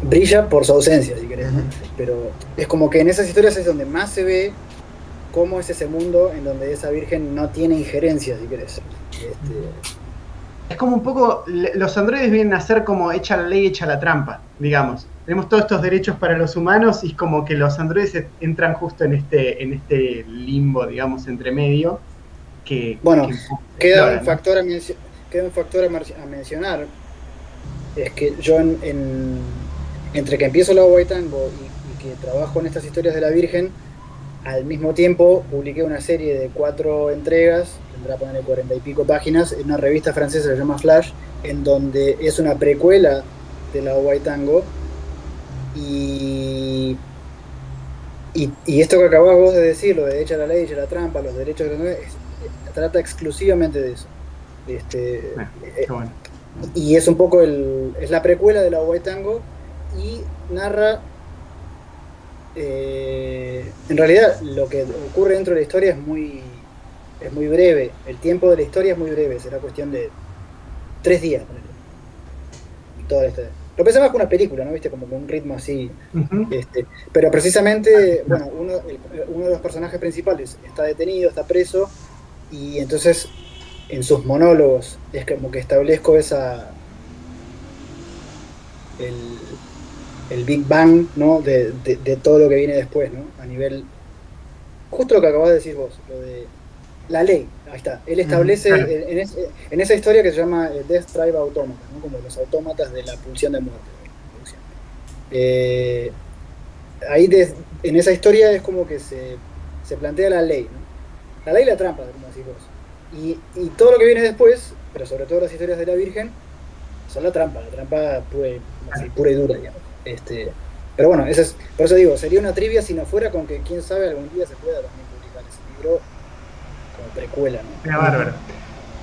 brilla por su ausencia, si querés, ¿no? Pero es como que en esas historias es donde más se ve cómo es ese mundo en donde esa Virgen no tiene injerencia, si querés. Es como un poco, los androides vienen a ser como echa la ley, echa la trampa, digamos. Tenemos todos estos derechos para los humanos y es como que los androides entran justo en este limbo, digamos, entre medio. Bueno, queda un ¿no? factor a mencionar, es que yo entre que empiezo la White Tango y que trabajo en estas historias de la Virgen, al mismo tiempo publiqué una serie de 4 entregas, tendrá ponerle 40 y pico páginas, en una revista francesa que se llama Flash, en donde es una precuela de la White Tango, y esto que acabás vos de decir, lo de echa la ley, echa la trampa, los derechos de la trata exclusivamente de eso. Bueno. Y es un poco es la precuela de la White Tango y narra en realidad lo que ocurre dentro de la historia es muy breve, el tiempo de la historia es muy breve, será cuestión de 3 días y toda la historia. Lo pensaba que una película, ¿no? Viste, como con un ritmo así. Pero precisamente, bueno, uno de los personajes principales está detenido, está preso, y entonces en sus monólogos es como que establezco el Big Bang, ¿no? De todo lo que viene después, ¿no? A nivel, justo lo que acabas de decir vos, lo de la ley, ahí está. Él establece claro. en esa historia que se llama Death Drive Automata, ¿no? Como los autómatas de la pulsión de muerte. Ahí en esa historia es como que se plantea la ley, ¿no? La ley y la trampa, como decís vos. Y todo lo que viene después, pero sobre todo las historias de la Virgen, son la trampa pura y dura, digamos. Pero bueno, por eso digo, sería una trivia si no fuera con que quién sabe algún día se pueda también publicar ese libro como precuela, ¿no? Era bárbaro.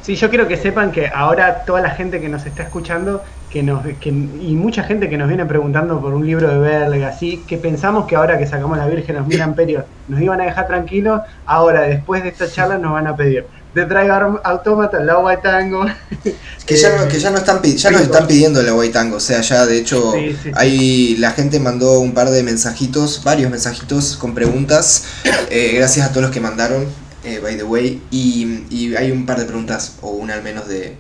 Sí, yo quiero que sepan que ahora toda la gente que nos está escuchando y mucha gente que nos viene preguntando por un libro de Verlega, así, que pensamos que ahora que sacamos La Virgen los Mil Imperios nos iban a dejar tranquilos, ahora después de esta charla nos van a pedir The Drive Automata, la White Tango. Que ya nos están pidiendo la White Tango, o sea, ya de hecho la gente mandó un par de mensajitos, varios mensajitos con preguntas, gracias a todos los que mandaron, by the way, y hay un par de preguntas, o una al menos de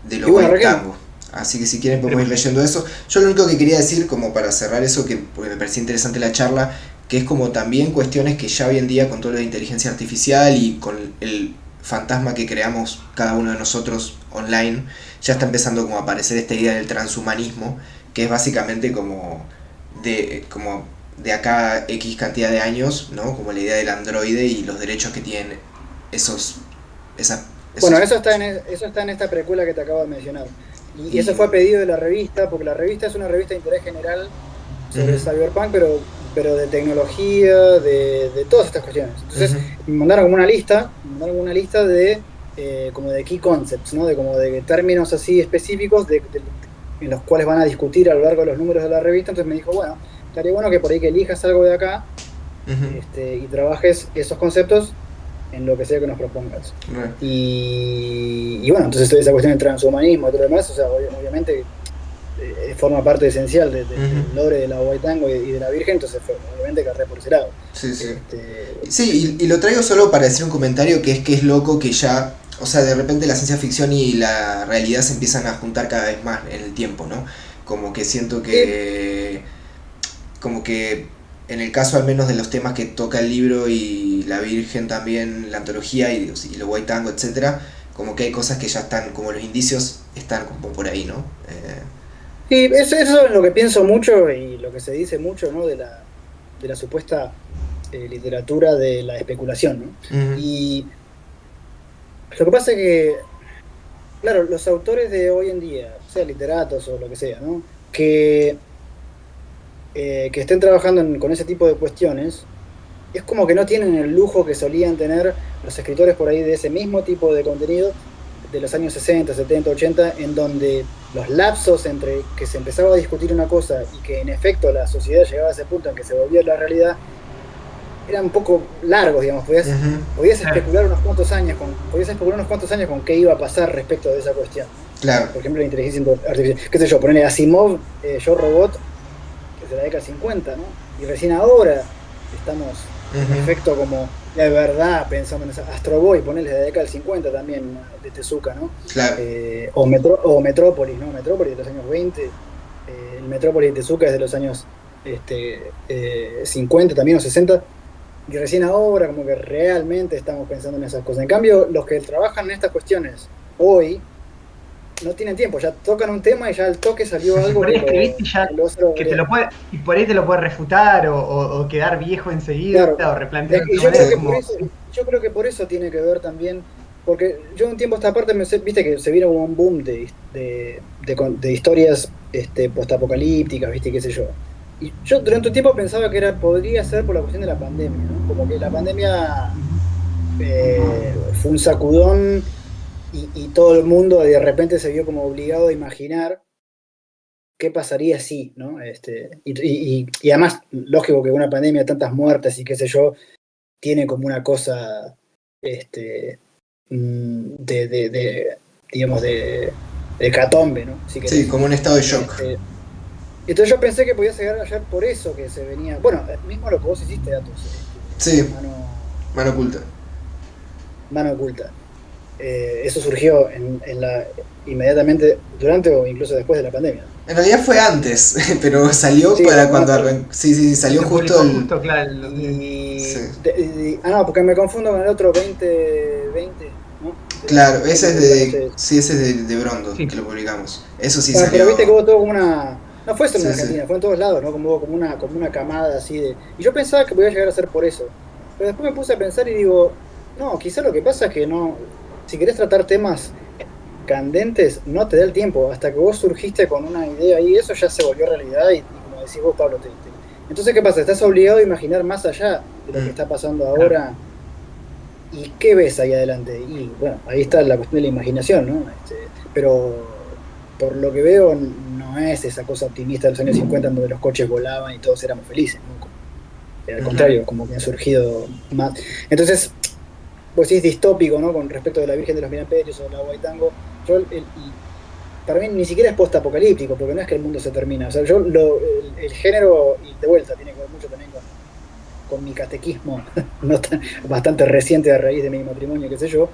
la White Tango. Así que si quieren podemos ir leyendo eso. Yo lo único que quería decir, como para cerrar eso, porque me parecía interesante la charla, que es como también cuestiones que ya hoy en día con todo lo de inteligencia artificial y con el fantasma que creamos cada uno de nosotros online, ya está empezando como a aparecer esta idea del transhumanismo, que es básicamente como de acá X cantidad de años, ¿no? Como la idea del androide y los derechos que tienen Bueno, eso está en esta precuela que te acabo de mencionar. Y eso fue a pedido de la revista, porque la revista es una revista de interés general sobre Cyberpunk, pero de tecnología, de todas estas cuestiones. Entonces me mandaron como una lista de como de key concepts, ¿no? De términos así específicos de en los cuales van a discutir a lo largo de los números de la revista. Entonces me dijo, bueno, estaría bueno que por ahí que elijas algo de acá y trabajes esos conceptos en lo que sea que nos propongas. Y bueno, entonces esa cuestión del transhumanismo y todo lo demás, o sea, obviamente forma parte esencial del lore de la Huaytango y de la Virgen, entonces obviamente carré por ese lado. Sí, sí. Sí, y lo traigo solo para decir un comentario que es loco que ya, o sea, de repente la ciencia ficción y la realidad se empiezan a juntar cada vez más en el tiempo, ¿no? Como que siento que, como que en el caso al menos de los temas que toca el libro y la Virgen también, la antología y lo Huaytango, etcétera, como que hay cosas que ya están, como los indicios están como por ahí, ¿no? Sí, eso es lo que pienso mucho y lo que se dice mucho, ¿no? De la supuesta literatura de la especulación, ¿no? Y lo que pasa es que, claro, los autores de hoy en día, sea literatos o lo que sea, ¿no? Que estén trabajando con ese tipo de cuestiones, es como que no tienen el lujo que solían tener los escritores por ahí de ese mismo tipo de contenido de los años 60, 70, 80, en donde los lapsos entre que se empezaba a discutir una cosa y que en efecto la sociedad llegaba a ese punto en que se volvía la realidad, eran un poco largos, digamos. Podías especular unos cuantos años con qué iba a pasar respecto de esa cuestión. Claro. Por ejemplo, la inteligencia artificial. Qué sé yo, ponerle Asimov, Yo Robot, que es de la década 50, ¿no? Y recién ahora estamos en efecto como de verdad pensando en esa Astro Boy, ponerle de la década del 50 también, de Tezuka, ¿no? Claro. O Metrópolis, ¿no? Metrópolis de los años 20, el Metrópolis de Tezuka es de los años 50 también o 60, y recién ahora como que realmente estamos pensando en esas cosas. En cambio, los que trabajan en estas cuestiones hoy no tienen tiempo, ya tocan un tema y ya al toque salió algo que por ahí te lo puede refutar o quedar viejo enseguida, claro, o replantear. Yo creo que por eso tiene que ver también, porque yo un tiempo a esta parte viste que se vino un boom de historias postapocalípticas, viste, qué sé yo. Y yo durante un tiempo pensaba que podría ser por la cuestión de la pandemia, ¿no? Como que la pandemia fue un sacudón y todo el mundo de repente se vio como obligado a imaginar qué pasaría si, ¿no? Y además, lógico que una pandemia, tantas muertes y qué sé yo, tiene como una cosa digamos, de hecatombe, ¿no? Si querés. Sí, como un estado de shock. Entonces yo pensé que podía llegar ayer por eso que se venía. Bueno, mismo lo que vos hiciste, Datos. Sí. Mano oculta. Mano oculta. Eso surgió inmediatamente durante o incluso después de la pandemia. En realidad fue antes, pero salió para cuando arrancó. Sí, salió justo claro. No, porque me confundo con el otro 2020, ¿no? Claro, ese es de Brondo, que lo publicamos. Eso sí salió. Pero viste que hubo todo como una... No fue solo en Argentina, fue en todos lados, ¿no? Como hubo como una camada así de... Y yo pensaba que podía llegar a ser por eso. Pero después me puse a pensar y digo, no, quizá lo que pasa es que no... Si querés tratar temas candentes, no te da el tiempo. Hasta que vos surgiste con una idea y eso ya se volvió realidad y como decís vos, Pablo, entonces, ¿qué pasa? Estás obligado a imaginar más allá de lo que está pasando ahora. ¿Y qué ves ahí adelante? Y bueno, ahí está la cuestión de la imaginación, ¿no? Pero por lo que veo, no es esa cosa optimista de los años 50 en donde los coches volaban y todos éramos felices, ¿no? Al contrario, como que han surgido más. Entonces, pues sí es distópico, ¿no? Con respecto de la Virgen de los Miraperios o la Huaytango. Para mí ni siquiera es post-apocalíptico, porque no es que el mundo se termina. O sea, el género, y de vuelta, tiene que ver mucho también con mi catequismo bastante reciente a raíz de mi matrimonio, qué sé yo.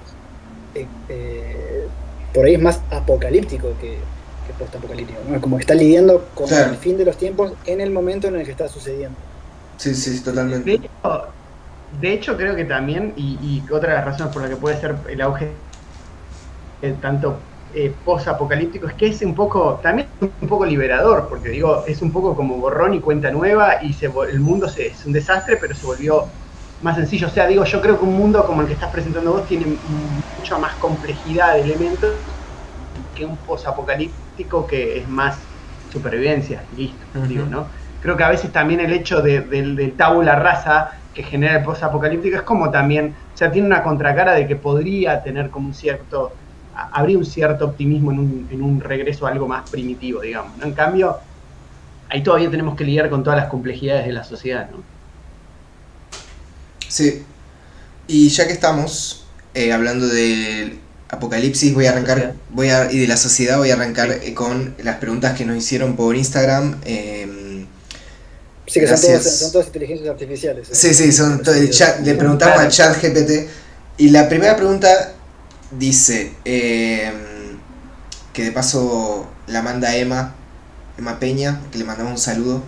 Por ahí es más apocalíptico que post-apocalíptico, ¿no? Es como que está lidiando con el fin de los tiempos en el momento en el que está sucediendo. Sí, totalmente. De hecho, creo que también, y otra de las razones por la que puede ser el auge tanto post-apocalíptico, es que es también un poco liberador, porque digo, es un poco como borrón y cuenta nueva, y el mundo es un desastre, pero se volvió más sencillo. O sea, digo, yo creo que un mundo como el que estás presentando vos tiene mucha más complejidad de elementos que un post-apocalíptico que es más supervivencia, y listo, digo, ¿no? Creo que a veces también el hecho del tabula rasa que genera el post-apocalíptico es como también, o sea, tiene una contracara de que podría tener como un cierto habría un cierto optimismo en un regreso a algo más primitivo, digamos, ¿no? En cambio, ahí todavía tenemos que lidiar con todas las complejidades de la sociedad, ¿no? Sí. Y ya que estamos hablando del apocalipsis, voy a arrancar, y de la sociedad, voy a arrancar con las preguntas que nos hicieron por Instagram. Sí, que son todas inteligencias artificiales. Sí, son todo el chat, le preguntamos al chat GPT. Y la primera pregunta dice, que de paso la manda Emma Peña, que le mandamos un saludo.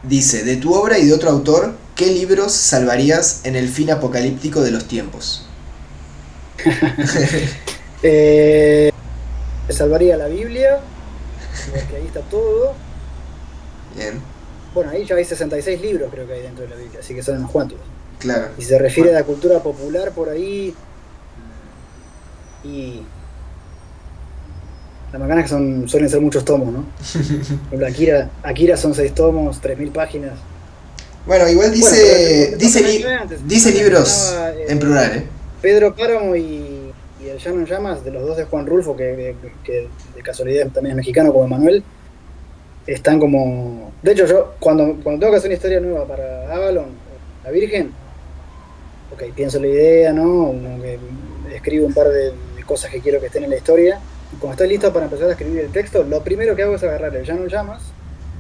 Dice, de tu obra y de otro autor, ¿qué libros salvarías en el fin apocalíptico de los tiempos? Salvaría la Biblia, porque ahí está todo. Bien. Bueno, ahí ya hay 66 libros creo que hay dentro de la Biblia, así que son unos cuantos. Claro. Y si se refiere a la cultura popular por ahí, y la macana es que suelen ser muchos tomos, ¿no? Por ejemplo, Akira son 6 tomos, 3000 páginas. Bueno, igual dice libros en plural, ¿eh? Pedro Páramo y El Llano en Llamas, de los dos de Juan Rulfo, que de casualidad también es mexicano como Emanuel, están como... De hecho, yo cuando tengo que hacer una historia nueva para Avalon, La Virgen, ok, pienso la idea, ¿no? Como que escribo un par de cosas que quiero que estén en la historia, y cuando estoy listo para empezar a escribir el texto, lo primero que hago es agarrar El Llano en Llamas,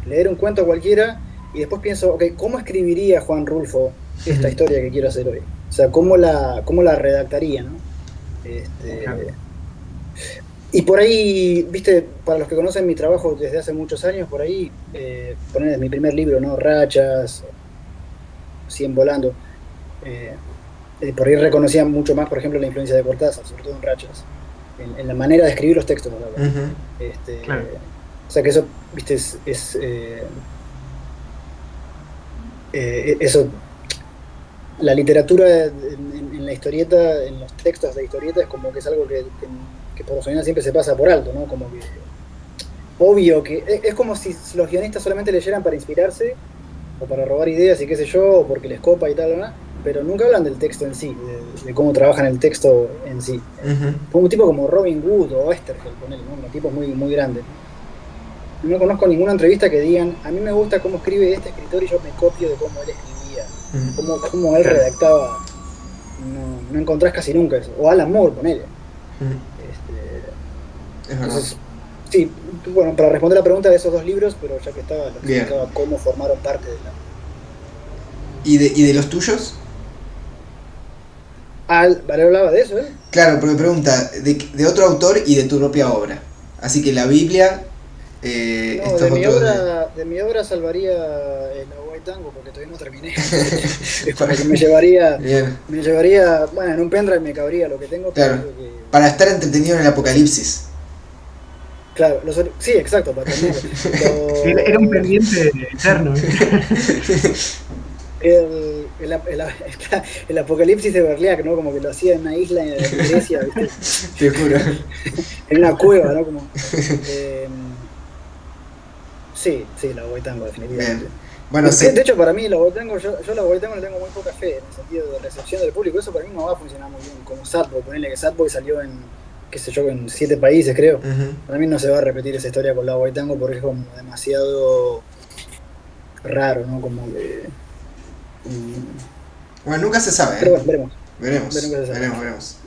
leer un cuento cualquiera, y después pienso, ok, ¿cómo escribiría Juan Rulfo esta historia que quiero hacer hoy? O sea, ¿cómo la redactaría, no? Y por ahí, viste, para los que conocen mi trabajo desde hace muchos años, por ahí, poner mi primer libro, ¿no? Rachas, 100 volando. Por ahí reconocía mucho más, por ejemplo, la influencia de Cortázar, sobre todo en Rachas, en la manera de escribir los textos, ¿no? Claro. O sea que eso, viste, eso, la literatura en la historieta, en los textos de historieta, es como que es algo que por lo general siempre se pasa por alto, ¿no? Como que obvio que es como si los guionistas solamente leyeran para inspirarse o para robar ideas y qué sé yo, o porque les copa y tal, ¿no? Pero nunca hablan del texto en sí, de cómo trabajan el texto en sí. Un tipo como Robin Wood o Oesterheld, ponele, ¿no? Un tipo muy, muy grande. No conozco ninguna entrevista que digan, a mí me gusta cómo escribe este escritor y yo me copio de cómo él escribía, cómo él redactaba. No encontrás casi nunca eso. O Alan Moore, ponele. Entonces, sí, bueno, para responder la pregunta de esos dos libros, pero ya que estaba, lo explicaba cómo formaron parte de la... ¿Y de los tuyos? ¿Vale hablaba de eso, eh? Claro, porque pregunta, de otro autor y de tu propia obra. Así que la Biblia... de mi obra salvaría el Tango porque todavía no terminé. Porque me llevaría, bueno, en un pendrive me cabría lo que tengo. Claro, para estar entretenido en el apocalipsis. Claro, sí, exacto, para terminar. Era un pendiente eterno. El apocalipsis de Berliac, ¿no? Como que lo hacía en una isla en Grecia, ¿viste? Te juro. En una cueva, ¿no? Como, sí, la Tango, definitivamente. Bien. Bueno, sí. De hecho, para mí, yo la Tango le tengo muy poca fe en el sentido de recepción del público. Eso para mí no va a funcionar muy bien. Como Sadboy, ponerle que Sadboy salió en, qué sé yo, en 7 países, creo. Para mí no se va a repetir esa historia con la Tango porque es como demasiado raro, ¿no? Como que... Bueno, nunca se sabe, ¿eh? Pero bueno, veremos.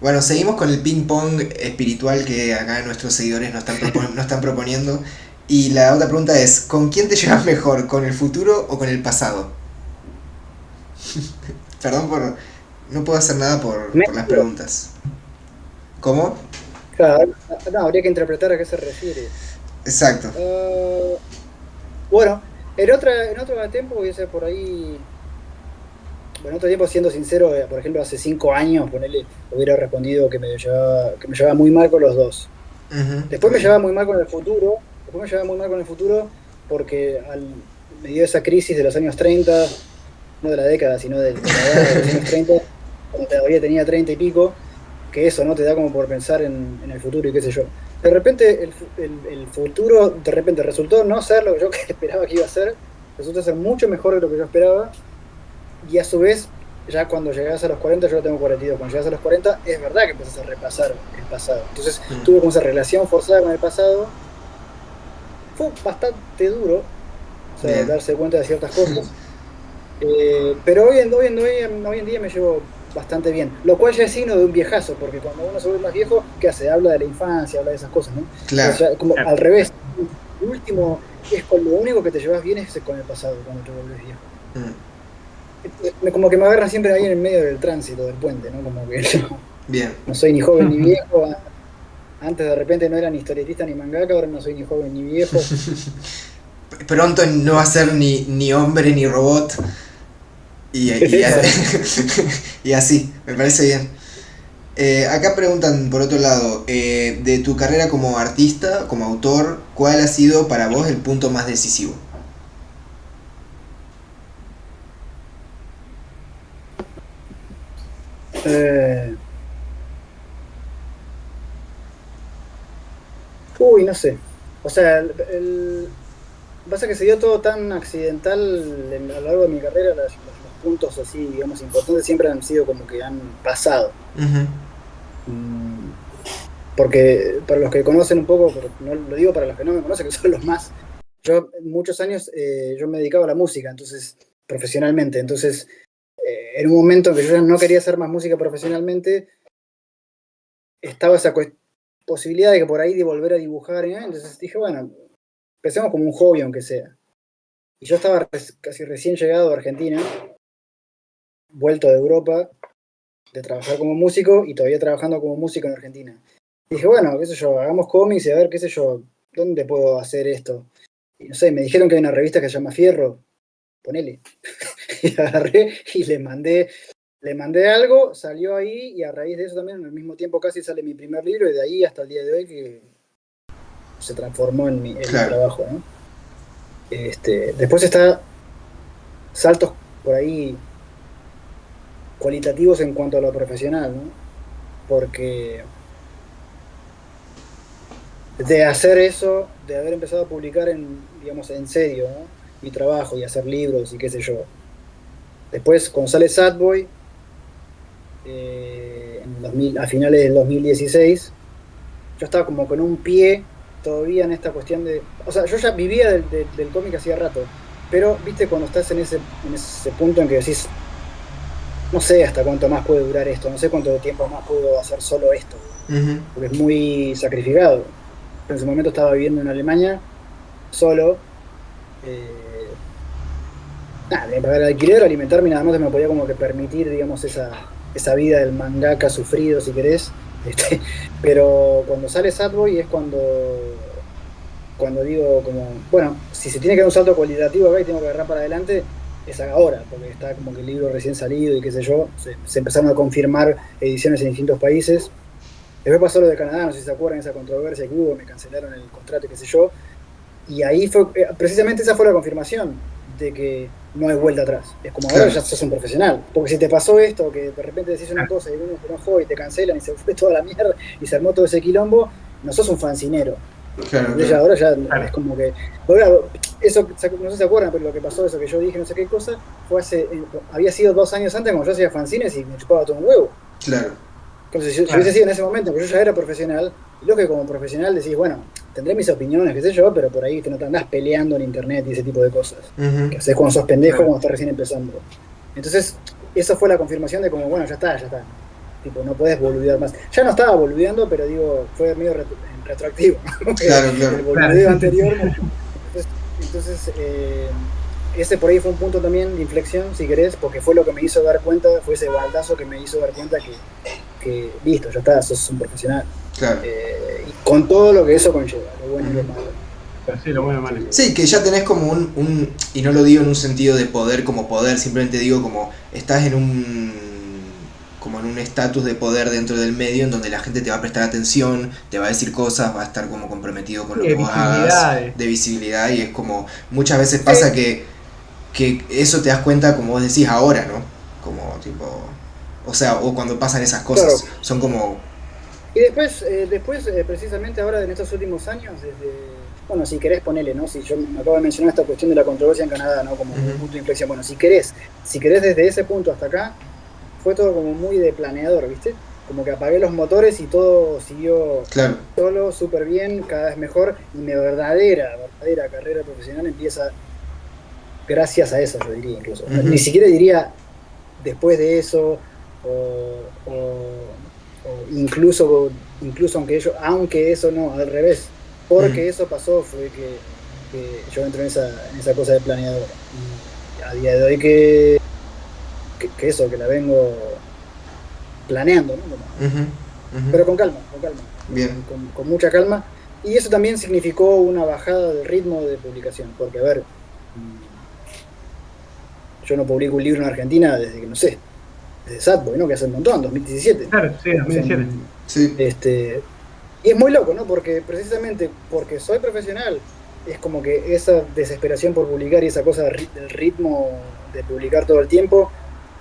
Bueno, seguimos con el ping pong espiritual que acá nuestros seguidores nos están proponiendo. Y la otra pregunta es, ¿con quién te llevas mejor? ¿Con el futuro o con el pasado? Perdón no puedo hacer nada por las preguntas. ¿Cómo? Claro, no, habría que interpretar a qué se refiere. Exacto. Bueno, en otro tiempo hubiese por ahí... Bueno, en otro tiempo, siendo sincero, por ejemplo, hace 5 años, ponele, hubiera respondido que me llevaba muy mal con los dos. Después me llevaba muy mal con el futuro. Porque me dio esa crisis de los años 30, no de la década, sino de la edad de los años 30, cuando todavía tenía 30 y pico, que eso no te da como por pensar en el futuro y qué sé yo. De repente el futuro resultó no ser lo que yo esperaba que iba a ser, resultó ser mucho mejor de lo que yo esperaba, y a su vez ya cuando llegás a los 40, yo tengo 42, cuando llegas a los 40 es verdad que empezás a repasar el pasado. Entonces tuve como esa relación forzada con el pasado. Fue bastante duro, o sea, darse cuenta de ciertas cosas. Pero hoy en día me llevo bastante bien, lo cual ya es signo de un viejazo, porque cuando uno se vuelve más viejo, ¿qué hace? Habla de la infancia, habla de esas cosas, ¿no? Claro. O sea, como al revés, el último es con lo único que te llevas bien es con el pasado, cuando te vuelves viejo. Como que me agarran siempre ahí en el medio del tránsito, del puente, ¿no? Como que no soy ni joven ni viejo. Antes de repente no era ni historietista ni mangaka, ahora no soy ni joven ni viejo. Pronto no va a ser ni hombre ni robot. Y así, me parece bien. Acá preguntan por otro lado, de tu carrera como artista, como autor, ¿cuál ha sido para vos el punto más decisivo? No sé. O sea, pasa que se dio todo tan accidental a lo largo de mi carrera, los puntos así, digamos, importantes siempre han sido como que han pasado. Porque para los que conocen un poco, pero no lo digo para los que no me conocen, que son los más, yo muchos años yo me dedicaba a la música, entonces profesionalmente, entonces en un momento en que yo ya no quería hacer más música profesionalmente, estaba esa posibilidad de que por ahí de volver a dibujar, ¿eh? Entonces dije, bueno, empecemos como un hobby aunque sea. Y yo estaba casi recién llegado a Argentina, vuelto de Europa, de trabajar como músico y todavía trabajando como músico en Argentina. Y dije, bueno, qué sé yo, hagamos cómics y a ver, qué sé yo, ¿dónde puedo hacer esto? Y no sé, me dijeron que hay una revista que se llama Fierro, ponele. Y agarré y le mandé algo, salió ahí y a raíz de eso también al mismo tiempo casi sale mi primer libro y de ahí hasta el día de hoy que se transformó en mi trabajo, ¿no? Después está saltos por ahí cualitativos en cuanto a lo profesional, ¿no? Porque de hacer eso, de haber empezado a publicar digamos, en serio, ¿no? Mi trabajo y hacer libros y qué sé yo. Después, cuando sale Sadboy, a finales del 2016, yo estaba como con un pie todavía en esta cuestión de... O sea, yo ya vivía del cómic hacía rato, pero, viste, cuando estás en ese punto en que decís, no sé hasta cuánto más puede durar esto, no sé cuánto tiempo más puedo hacer solo esto, porque es muy sacrificado. En ese momento estaba viviendo en Alemania, solo, de pagar el alquiler, alimentarme, nada más me podía como que permitir, digamos, esa vida del mangaka sufrido, si querés. Pero cuando sale Sadboy es cuando digo como, bueno, si se tiene que dar un salto cualitativo acá y tengo que agarrar para adelante, es ahora, porque está como que el libro recién salido y qué sé yo, se empezaron a confirmar ediciones en distintos países. Después pasó lo de Canadá, no sé si se acuerdan esa controversia que hubo, me cancelaron el contrato y qué sé yo, y ahí fue, precisamente esa fue la confirmación de que no hay vuelta atrás. Es como ahora ya sos un profesional. Porque si te pasó esto, que de repente decís una cosa y uno se enojó y te cancelan y se fue toda la mierda y se armó todo ese quilombo, no sos un fancinero. Ahora ya es como que... Eso, no sé si se acuerdan, pero lo que pasó, eso que yo dije, no sé qué cosa, fue había sido 2 años antes cuando yo hacía fanzines y me chupaba todo un huevo. Claro. Entonces, si hubiese sido en ese momento, que yo ya era profesional, y lo que como profesional decís, bueno, tendré mis opiniones, qué sé yo, pero por ahí que no te andás peleando en internet y ese tipo de cosas. Que haces cuando sos pendejo, cuando estás recién empezando. Entonces, esa fue la confirmación de como, bueno, ya está. Tipo, no podés boludear más. Ya no estaba boludeando, pero digo, fue medio retroactivo. Claro. El boludeo anterior. Entonces ese por ahí fue un punto también de inflexión, si querés, porque fue lo que me hizo dar cuenta, fue ese baldazo que me hizo dar cuenta que listo, ya está, sos un profesional. Claro. Y con todo lo que eso conlleva, lo bueno y lo malo. Sí, lo bueno y lo malo. Sí, que ya tenés como y no lo digo en un sentido de poder como poder, simplemente digo como estás en un estatus de poder dentro del medio en donde la gente te va a prestar atención, te va a decir cosas, va a estar como comprometido con lo que vos hagas, de visibilidad, y es como muchas veces pasa que eso te das cuenta, como vos decís ahora, ¿no? Como tipo, o sea, o cuando pasan esas cosas, claro. Son como... Y después precisamente ahora en estos últimos años, bueno, si querés ponele, ¿no? Si yo me acabo de mencionar esta cuestión de la controversia en Canadá, ¿no? Como un punto de inflexión. Bueno, si querés desde ese punto hasta acá, fue todo como muy de planeador, ¿viste? Como que apagué los motores y todo siguió Claro. solo, súper bien, cada vez mejor, y mi verdadera carrera profesional empieza gracias a eso, yo diría incluso. Ni siquiera diría después de eso, o incluso aunque eso no, al revés, porque eso pasó fue que yo entré en esa cosa de planeador. Y a día de hoy que la vengo planeando, ¿no? Pero con calma, Bien. con mucha calma. Y eso también significó una bajada del ritmo de publicación, porque a ver, yo no publico un libro en Argentina desde que, no sé, desde Sadboy, ¿no? Que hace un montón, 2017. Claro, sí, 2017. Sí. Y es muy loco, ¿no? Porque precisamente porque soy profesional, es como que esa desesperación por publicar y esa cosa del ritmo de publicar todo el tiempo,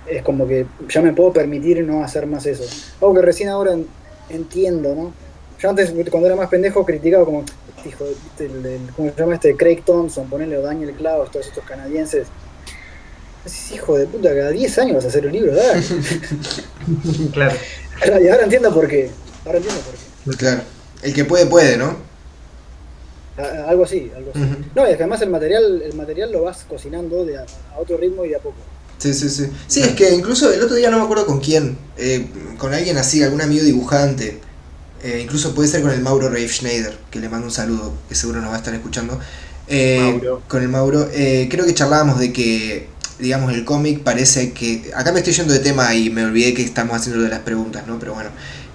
es como que ya me puedo permitir no hacer más eso. Algo que recién ahora entiendo, ¿no? Yo antes, cuando era más pendejo, criticaba como, hijo, ¿cómo se llama este? Craig Thompson, ponerle o Daniel Klaus, todos estos canadienses. Decís, hijo de puta, cada 10 años vas a hacer un libro, dale. Claro. Y ahora entiendo por qué. Claro. El que puede, ¿no? Algo así. No, y es que además el material lo vas cocinando a otro ritmo y de a poco. Sí. Sí, es que incluso el otro día no me acuerdo con quién, con alguien así, algún amigo dibujante, incluso puede ser con el Mauro Reif Schneider, que le mando un saludo, que seguro nos va a estar escuchando. Mauro. Con el Mauro, creo que charlábamos de que, digamos, el cómic parece que... Acá me estoy yendo de tema y me olvidé que estamos haciendo de las preguntas, ¿no? Pero bueno,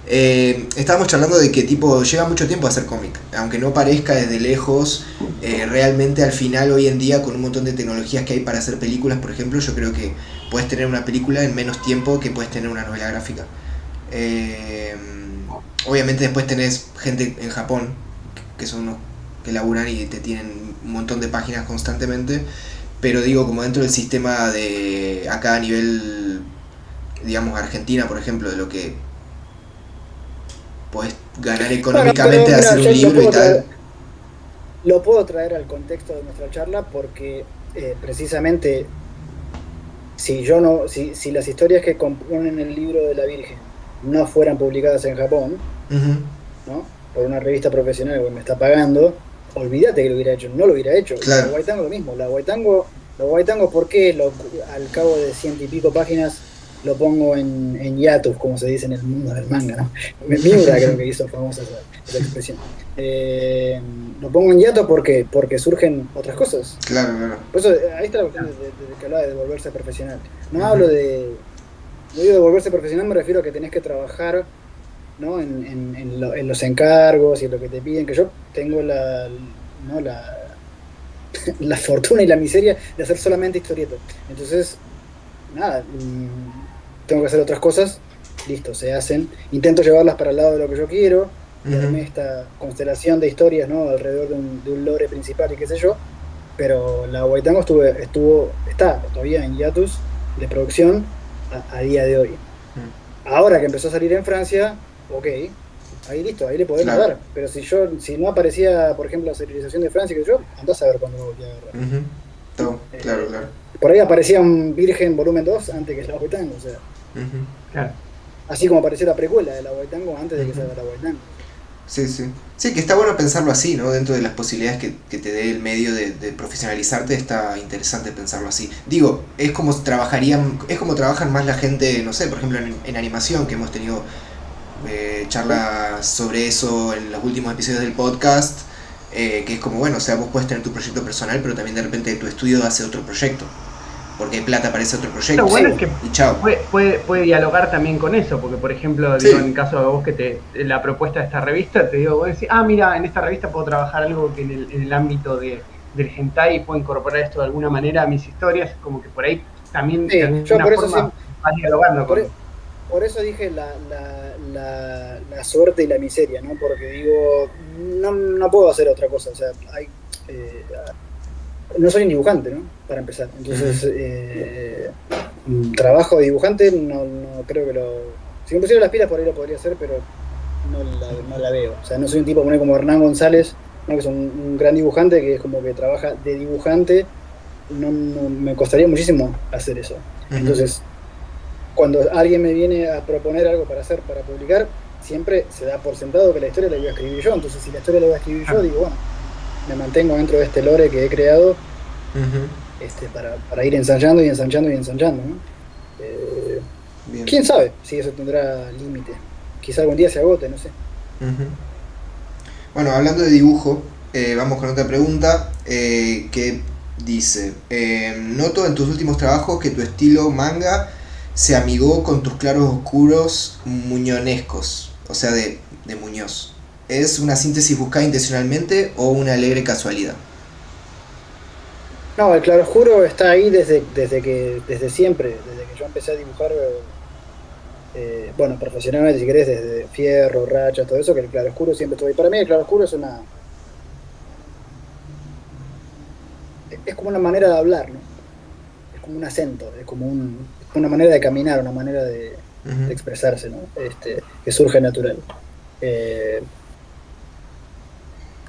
estábamos charlando de que tipo lleva mucho tiempo hacer cómic, aunque no parezca desde lejos, realmente al final hoy en día con un montón de tecnologías que hay para hacer películas, por ejemplo, yo creo que puedes tener una película en menos tiempo que puedes tener una novela gráfica. Obviamente después tenés gente en Japón que son unos que laburan y te tienen un montón de páginas constantemente, pero digo, como dentro del sistema de acá a nivel, digamos, Argentina, por ejemplo, de lo que podés ganar económicamente de hacer un libro y tal. Lo puedo traer al contexto de nuestra charla porque precisamente si las historias que componen el libro de la Virgen no fueran publicadas en Japón, ¿no? Por una revista profesional que me está pagando, olvídate que lo hubiera hecho, no lo hubiera hecho. Claro. La Guaitango lo mismo, la Guaitango, ¿por qué al cabo de 100 y pico páginas lo pongo en hiatus, como se dice en el mundo del manga, ¿no? Miura creo que hizo famosa esa expresión. Lo pongo en hiatus porque surgen otras cosas. Claro. Por eso, ahí está la cuestión de que hablaba de volverse profesional. No hablo de... No digo de volverse profesional, me refiero a que tenés que trabajar, ¿no? en los encargos y en lo que te piden, que yo tengo la fortuna y la miseria de hacer solamente historietas. Entonces, nada, tengo que hacer otras cosas, listo, se hacen. Intento llevarlas para el lado de lo que yo quiero, darme esta constelación de historias, ¿no? Alrededor de un lore principal y qué sé yo. Pero la Guaitango está todavía en hiatus de producción a día de hoy. Ahora que empezó a salir en Francia, ok, ahí listo, ahí le podemos dar. Pero si no aparecía, por ejemplo, la serialización de Francia, que yo, andás a ver cuándo me volví a agarrar. No, claro. Por ahí aparecía un Virgen volumen 2 antes que la Guaitango, o sea. Claro. Así como apareció la precuela de la Guaitango antes de que salga la Guaitango. Sí, que está bueno pensarlo así, ¿no? Dentro de las posibilidades que te dé el medio de profesionalizarte, está interesante pensarlo así. Digo, es como trabajan más la gente, no sé, por ejemplo en animación, que hemos tenido charlas sobre eso en los últimos episodios del podcast, que es como, bueno, o sea, vos puedes tener tu proyecto personal, pero también de repente tu estudio hace otro proyecto, porque hay plata para ese otro proyecto. Lo bueno es que y chao. Puede dialogar también con eso, porque por ejemplo, digo, en el caso de vos que la propuesta de esta revista, te digo, vos decís, mira, en esta revista puedo trabajar algo que en el ámbito del hentai puedo incorporar esto de alguna manera a mis historias, como que por ahí también de alguna forma vas dialogando con... Por eso dije la suerte y la miseria, ¿no? Porque digo, no puedo hacer otra cosa, o sea, no soy un dibujante, ¿no? Para empezar. Entonces, trabajo de dibujante, no creo que si me pusiera las pilas por ahí lo podría hacer, pero no la veo. O sea, no soy un tipo como Hernán González, ¿no? Que es un gran dibujante, que es como que trabaja de dibujante. No me costaría muchísimo hacer eso. Entonces, cuando alguien me viene a proponer algo para hacer, para publicar, siempre se da por sentado que la historia la voy a escribir yo. Entonces, si la historia la voy a escribir yo, digo, bueno, me mantengo dentro de este lore que he creado Ujú. para ir ensayando y ensayando y ensayando, ¿no? Bien. ¿Quién sabe si eso tendrá límite? Quizá algún día se agote, no sé. Ujú. Bueno, hablando de dibujo, vamos con otra pregunta que dice, noto en tus últimos trabajos que tu estilo manga se amigó con tus claros oscuros muñonescos, o sea, de Muñoz. ¿Es una síntesis buscada intencionalmente o una alegre casualidad? No, el claroscuro está ahí desde siempre, desde que yo empecé a dibujar, bueno, profesionalmente, si querés, desde Fierro, Rachas, todo eso, que el claroscuro siempre estuvo ahí. Para mí el claroscuro es como una manera de hablar, ¿no? Es como un acento, es como una manera de caminar, una manera de Ujú. expresarse, ¿no? Que surge natural. Eh,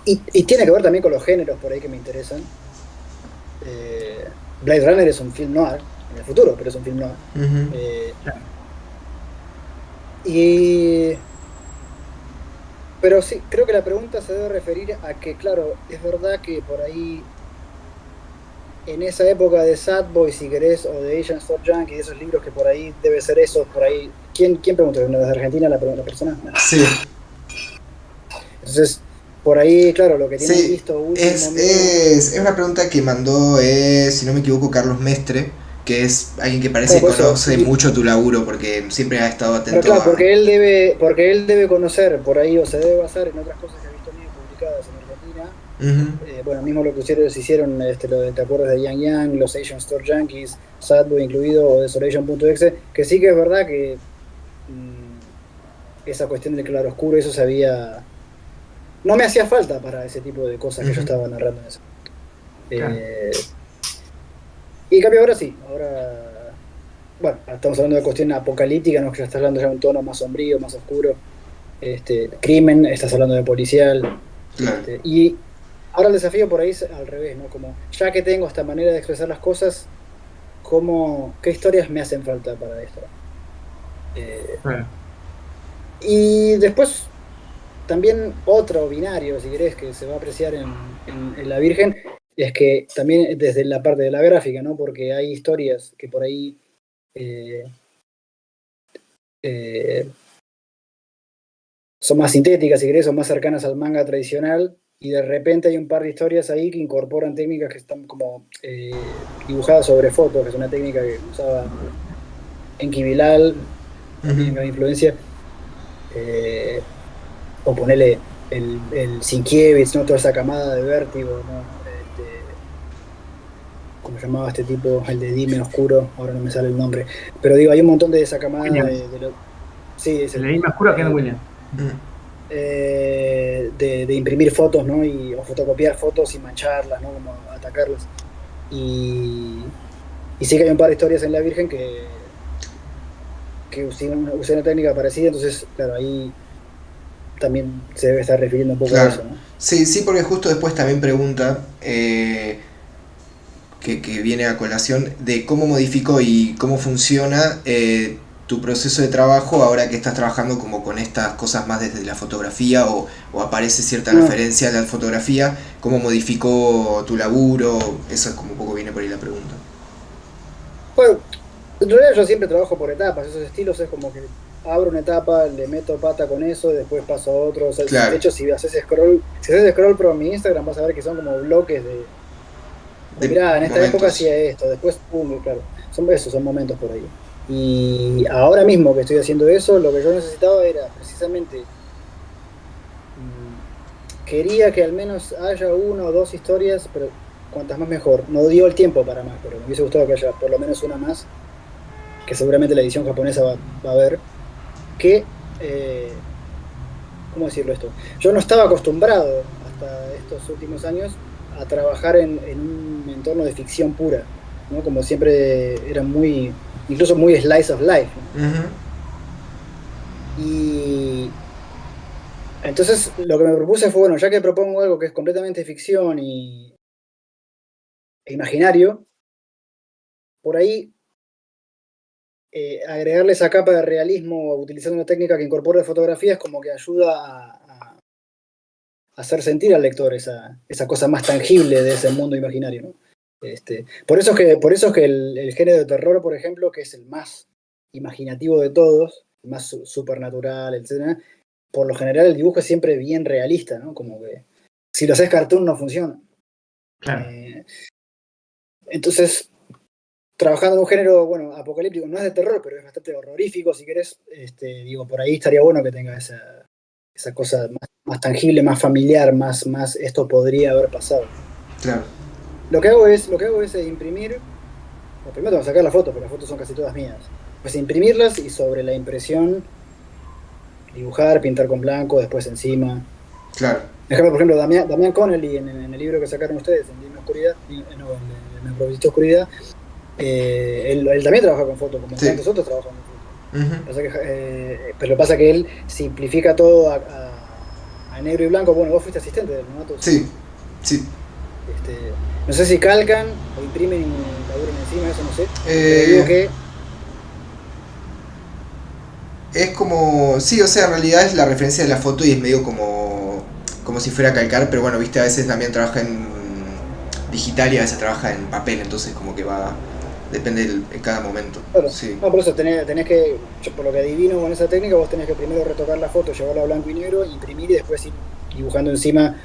y tiene que ver también con los géneros por ahí que me interesan. Blade Runner es un film noir, en el futuro, pero es un film noir. Ujú. Eh, y, pero sí, creo que la pregunta se debe referir a que, claro, es verdad que por ahí, en esa época de Sad Boy, si querés, o de Asian Stop Junk y de esos libros que por ahí debe ser eso, por ahí. ¿Quién preguntó? ¿No es de Argentina la persona? No. Sí, Entonces, por ahí, claro, lo que tienen sí, visto último mío. es una pregunta que mandó, si no me equivoco, Carlos Mestre, que es alguien que parece Claro, que por eso. conoce mucho tu laburo, porque siempre ha estado Pero atento claro, a... porque él debe conocer por ahí o se debe basar en otras cosas que ha visto mío publicadas en Argentina. Ujú. Bueno, mismo lo que ustedes hicieron, lo de, ¿te acuerdas de Yang Yang, los Asian Store Junkies, Sadboy incluido, o Desolation.exe? Que sí que es verdad que mm, esa cuestión del claroscuro, eso sabía. No me hacía falta para ese tipo de cosas que yo Ujú. estaba narrando en ese. Claro. Eh, y en cambio ahora sí, ahora. Bueno, estamos hablando de cuestión apocalíptica, ¿no? Que ya estás hablando ya de un tono más sombrío, más oscuro. Crimen, estás hablando de policial. Claro. Y ahora el desafío por ahí es al revés, ¿no? Como ya que tengo esta manera de expresar las cosas, ¿qué historias me hacen falta para esto? Eh, Claro. y después también otro binario, si querés, que se va a apreciar en La Virgen, es que también desde la parte de la gráfica, ¿no? Porque hay historias que por ahí eh, eh, son más sintéticas, si querés, son más cercanas al manga tradicional, y de repente hay un par de historias ahí que incorporan técnicas que están como dibujadas sobre fotos, que es una técnica que usaba Enki Bilal, Ujú. también gran influencia, eh, o ponerle el Sienkiewicz, ¿no? Toda esa camada de vértigo, ¿no? ¿Cómo se llamaba este tipo? El de Dime Oscuro, ahora no me sale el nombre. Pero digo, hay un montón de esa camada Williams. sí, El ese. de más oscuro que Eh, Williams. Mm. de imprimir fotos, ¿no? O fotocopiar fotos y mancharlas, ¿no? Como atacarlas. Y, y sí que hay un par de historias en La Virgen que usé una técnica parecida, entonces, claro, ahí también se debe estar refiriendo un poco a Claro. eso, ¿no? Sí, sí, porque justo después también pregunta, que viene a colación, de cómo modificó y cómo funciona tu proceso de trabajo ahora que estás trabajando como con estas cosas más desde la fotografía o aparece cierta No, referencia a la fotografía, cómo modificó tu laburo, eso es como un poco viene por ahí la pregunta. bueno, en realidad yo siempre trabajo por etapas, esos estilos es como que abro una etapa, le meto pata con eso, y después paso a otro. O sea, de Claro, hecho, si haces scroll por mi Instagram, vas a ver que son como bloques de de mirá, en esta época momentos. hacía esto, después, pum, claro, son momentos por ahí. Y ahora mismo que estoy haciendo eso, lo que yo necesitaba era precisamente, mm, quería que al menos haya una o dos historias, pero cuantas más mejor. No dio el tiempo para más, pero me hubiese gustado que haya por lo menos una más, que seguramente la edición japonesa va a ver, que, ¿cómo decirlo esto? Yo no estaba acostumbrado hasta estos últimos años a trabajar en un entorno de ficción pura, ¿no? Como siempre era incluso muy slice of life, ¿no? Ujú. Y entonces lo que me propuse fue, bueno, ya que propongo algo que es completamente ficción e imaginario, por ahí agregarle esa capa de realismo utilizando una técnica que incorpora fotografías como que ayuda a hacer sentir al lector esa cosa más tangible de ese mundo imaginario, ¿no? Por eso es que el género de terror, por ejemplo, que es el más imaginativo de todos, el más supernatural, etc., por lo general el dibujo es siempre bien realista, ¿no? Como que si lo haces cartoon no funciona. Claro. Entonces, trabajando en un género, bueno, apocalíptico, no es de terror, pero es bastante horrorífico, si querés, digo, por ahí estaría bueno que tenga esa cosa más tangible, más familiar, más esto podría haber pasado. Claro. Lo que hago es imprimir, bueno, primero tengo que sacar las fotos, porque las fotos son casi todas mías. Pues imprimirlas y sobre la impresión dibujar, pintar con blanco, después encima. Claro. Por ejemplo, Damián Connelly en el libro que sacaron ustedes, en Dime Oscuridad, no, en Me Prometiste Oscuridad, él también trabaja con fotos, como tantos otros trabajan con fotos. O sea pero lo que pasa es que él simplifica todo a negro y blanco. Bueno, vos fuiste asistente del ¿no? Sí. No sé si calcan o imprimen y laburan encima, eso no sé. Pero digo que es como, sí, o sea, en realidad es la referencia de la foto y es medio como si fuera a calcar, pero bueno, viste, a veces también trabaja en digital y a veces trabaja en papel, entonces como que depende de cada momento. Claro. Sí. No, por eso tenés que, por lo que adivino con esa técnica, vos tenés que primero retocar la foto, llevarla a blanco y negro, imprimir y después ir dibujando encima,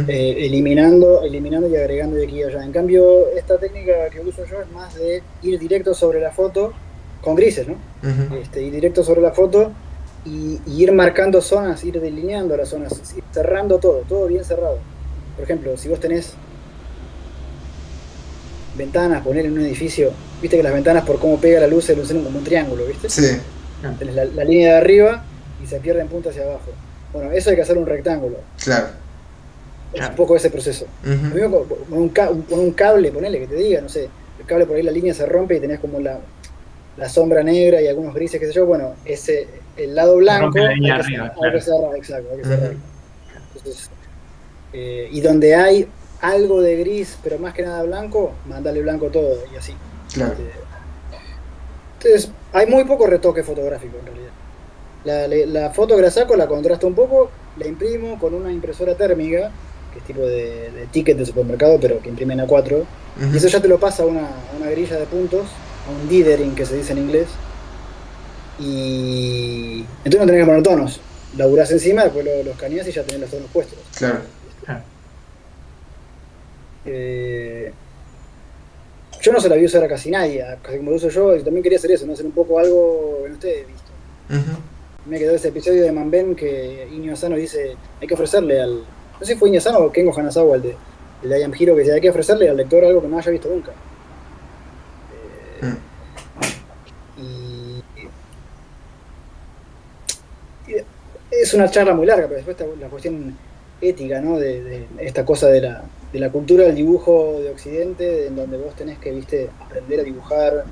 eliminando y agregando de aquí y allá. En cambio, esta técnica que uso yo es más de ir directo sobre la foto, con grises, ¿no? Ir directo sobre la foto y ir marcando zonas, ir delineando las zonas, ir cerrando todo bien cerrado. Por ejemplo, si vos tenés ventanas, poner en un edificio, viste que las ventanas por cómo pega la luz se lucen como un triángulo, ¿viste? Sí. Tenés la línea de arriba y se pierde en punta hacia abajo. Bueno, eso hay que hacer un rectángulo. Claro. Es un poco ese proceso. Lo mismo con un cable, ponele que te diga, no sé, el cable por ahí la línea se rompe y tenés como la sombra negra y algunos grises, qué sé yo, bueno, el lado blanco la línea arriba, hay que cerrar, exacto, hay que cerrar. Entonces, y donde hay algo de gris, pero más que nada blanco, mandale blanco todo y así. Claro. Entonces, hay muy poco retoque fotográfico en realidad. La foto que la saco, la contrasto un poco, la imprimo con una impresora térmica, que es tipo de ticket de supermercado, pero que imprime en A4, y eso ya te lo pasa a una grilla de puntos, a un dithering que se dice en inglés, y entonces no tenés que poner tonos. Laburás encima, después lo escaneás y ya tenés los tonos puestos. Claro. Yo no se la vi usar a casi nadie, casi como lo uso yo, y también quería hacer eso, ¿no? Hacer un poco algo que no ustedes visto. Me quedó ese episodio de Manben que Inyo Asano dice, hay que ofrecerle al... No sé si fue Inyo Asano o Kengo Hanazawa, el de I Am Hero, que dice, hay que ofrecerle al lector algo que no haya visto nunca. Y es una charla muy larga, pero después está la cuestión ética, ¿no? De esta cosa de la cultura del dibujo de Occidente, en donde vos tenés que, viste, aprender a dibujar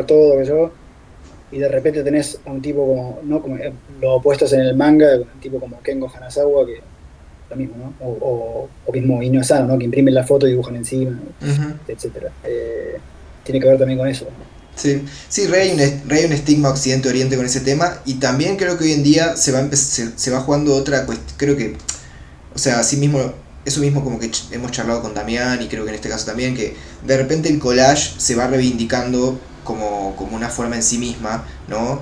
todo, que yo, y de repente tenés a un tipo como, ¿no? Como los opuestos en el manga, un tipo como Kengo Hanazawa, que lo mismo, ¿no? O mismo Inyo Asano, ¿no? Que imprimen la foto y dibujan encima, etcétera. Tiene que ver también con eso. Sí, hay un estigma occidente-oriente con ese tema, y también creo que hoy en día se va jugando otra cuestión, creo que, o sea, eso mismo como que hemos charlado con Damián, y creo que en este caso también, que de repente el collage se va reivindicando como una forma en sí misma, ¿no?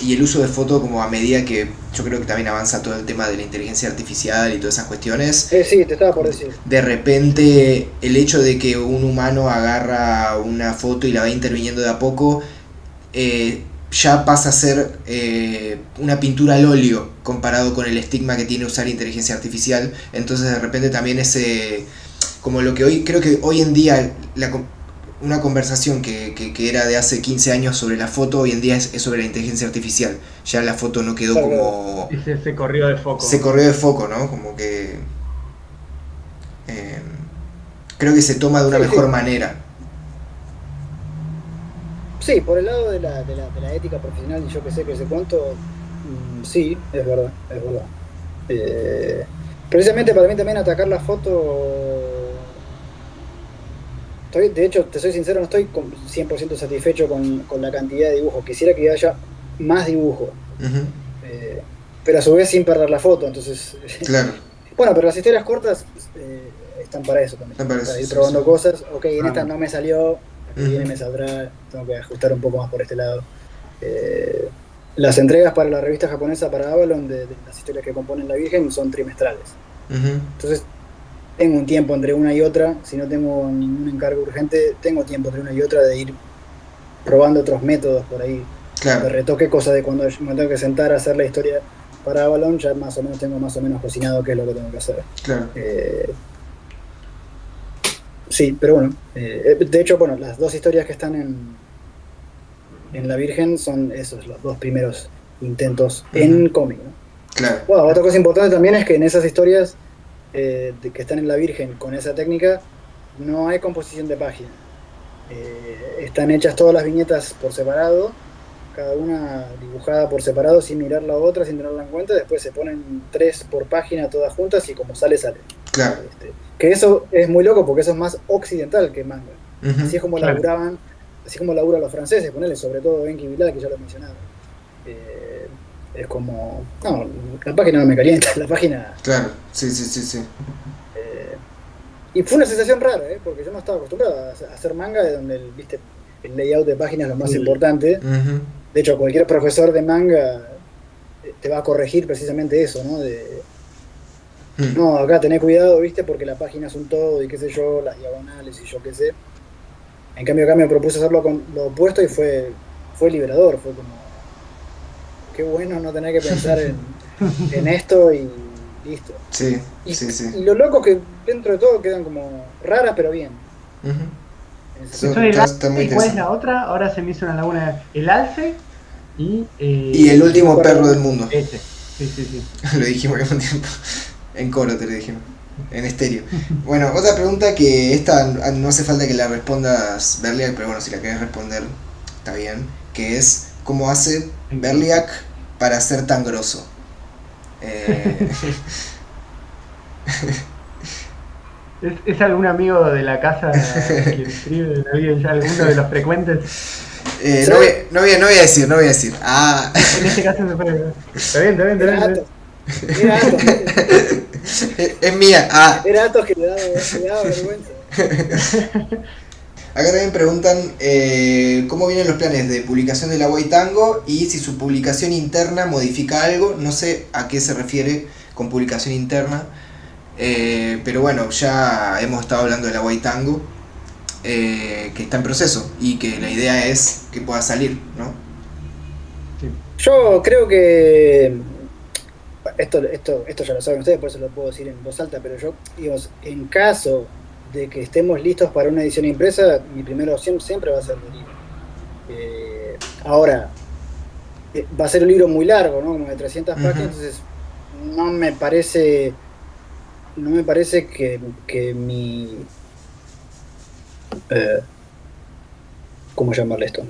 Y el uso de foto como a medida que yo creo que también avanza todo el tema de la inteligencia artificial y todas esas cuestiones. Sí, te estaba por decir. De repente el hecho de que un humano agarra una foto y la va interviniendo de a poco, ya pasa a ser una pintura al óleo comparado con el estigma que tiene usar inteligencia artificial. Entonces de repente también como lo que creo que hoy en día una conversación que era de hace 15 años sobre la foto, hoy en día es sobre la inteligencia artificial. Ya la foto no quedó como... Se corrió de foco. Se corrió de foco, ¿no? Como que... creo que se toma de una mejor manera. Sí, por el lado de la ética profesional y yo que sé cuánto, sí, es verdad. Precisamente para mí también atacar la foto de hecho, te soy sincero, no estoy 100% satisfecho con la cantidad de dibujo. Quisiera que haya más dibujo. Ujú. Pero a su vez sin perder la foto, entonces... Claro. Bueno, pero las historias cortas están para eso también. Están para Para eso, ir sí, probando sí. cosas. Ok, en esta Claro. no me salió, la que viene Ujú. me saldrá, tengo que ajustar un poco más por este lado. Las entregas para la revista japonesa, para Avalon, de las historias que componen La Virgen, son trimestrales. Ujú. Entonces, tengo un tiempo entre una y otra. Si no tengo ningún encargo urgente, tengo tiempo entre una y otra de ir probando otros métodos por ahí, Claro, de retoque, cosas de cuando me tengo que sentar a hacer la historia para Avalon, ya más o menos tengo más o menos cocinado qué es lo que tengo que hacer. claro. Sí, pero bueno, de hecho, bueno, las dos historias que están en La Virgen son esos, los dos primeros intentos Ujú. en cómic, ¿no? Claro. Bueno, otra cosa importante también es que en esas historias que están en La Virgen con esa técnica, no hay composición de página. Están hechas todas las viñetas por separado, cada una dibujada por separado sin mirar la otra, sin tenerla en cuenta. Después se ponen 3 por página todas juntas y como sale, sale. Claro. Que eso es muy loco porque eso es más occidental que manga. Ujú. Así es como Claro. laburaban, así como laburan los franceses, ponele, sobre todo Enki Bilal, que ya lo he mencionado. Eh, es como, no, la página no me calienta, la página... Claro. Sí, sí, sí, sí. Y fue una sensación rara, porque yo no estaba acostumbrado a hacer manga, de donde ¿viste? El layout de páginas es lo más Sí. importante. Ujú. De hecho, cualquier profesor de manga te va a corregir precisamente eso, ¿no? Mm. No, acá tené cuidado, ¿viste? Porque la página es un todo y qué sé yo, las diagonales y yo qué sé. En cambio, acá me propuse hacerlo con lo opuesto y fue liberador, fue como, qué bueno no tener que pensar en esto y listo. Sí, Y, sí, sí. y lo loco es que dentro de todo quedan como raras, pero bien, Ujú. en ese Eso Son sentido. el está muy alce, ¿y cuál es la interesante. otra? Ahora se me hizo una laguna. El alce y Y el El último último perro perro del del mundo. mundo. ese. Sí, sí, sí. Lo dijimos al mismo tiempo. En coro te lo dijimos. En estéreo. Bueno, otra pregunta que esta no hace falta que la respondas Berliak, pero bueno, si la querés responder, está bien. Que es, ¿cómo hace Berliak para ser tan grosso? Eh, ¿Es algún amigo de la casa quien escribe? ¿Alguien ya, alguno de los frecuentes? Sí, no voy a decir, no voy a decir. Ah. En este caso se puede. Está bien, está bien, está bien. era Atos. Era Atos, Es mía. Ah. era Atos que le daba vergüenza. Acá también preguntan cómo vienen los planes de publicación de la White Tango y si su publicación interna modifica algo. No sé a qué se refiere con publicación interna, pero bueno, ya hemos estado hablando de la White Tango, que está en proceso y que la idea es que pueda salir, ¿no? Sí. Yo creo que esto ya lo saben ustedes, por eso lo puedo decir en voz alta, pero yo, digamos, en caso de que estemos listos para una edición impresa, mi primera opción siempre va a ser el libro. Ahora, va a ser un libro muy largo, ¿no? Como de 300 páginas, Ujú. entonces no me parece que mi... eh, ¿cómo llamarle esto?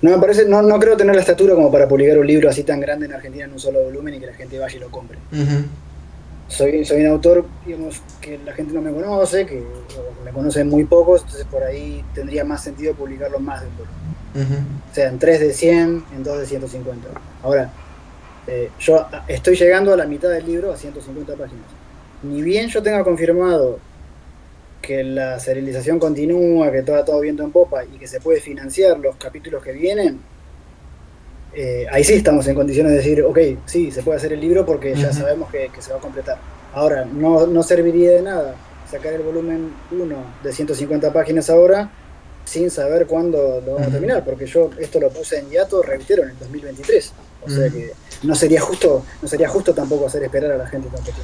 No creo tener la estatura como para publicar un libro así tan grande en Argentina en un solo volumen y que la gente vaya y lo compre. Ujú. Soy un autor, digamos, que la gente no me conoce, que me conocen muy pocos, entonces por ahí tendría más sentido publicarlo más de un volumen. Ujú. O sea, en 3 de 100, en 2 de 150. Ahora, yo estoy llegando a la mitad del libro, a 150 páginas. Ni bien yo tenga confirmado que la serialización continúa, que está todo viento en popa y que se puede financiar los capítulos que vienen, ahí sí estamos en condiciones de decir, ok, sí, se puede hacer el libro porque ya Ujú. sabemos que se va a completar. Ahora, no serviría de nada sacar el volumen 1 de 150 páginas ahora sin saber cuándo lo vamos a Ujú. terminar, porque yo esto lo puse en hiato reitero en el 2023. O sea Ujú. que no sería justo tampoco hacer esperar a la gente tanto tiempo.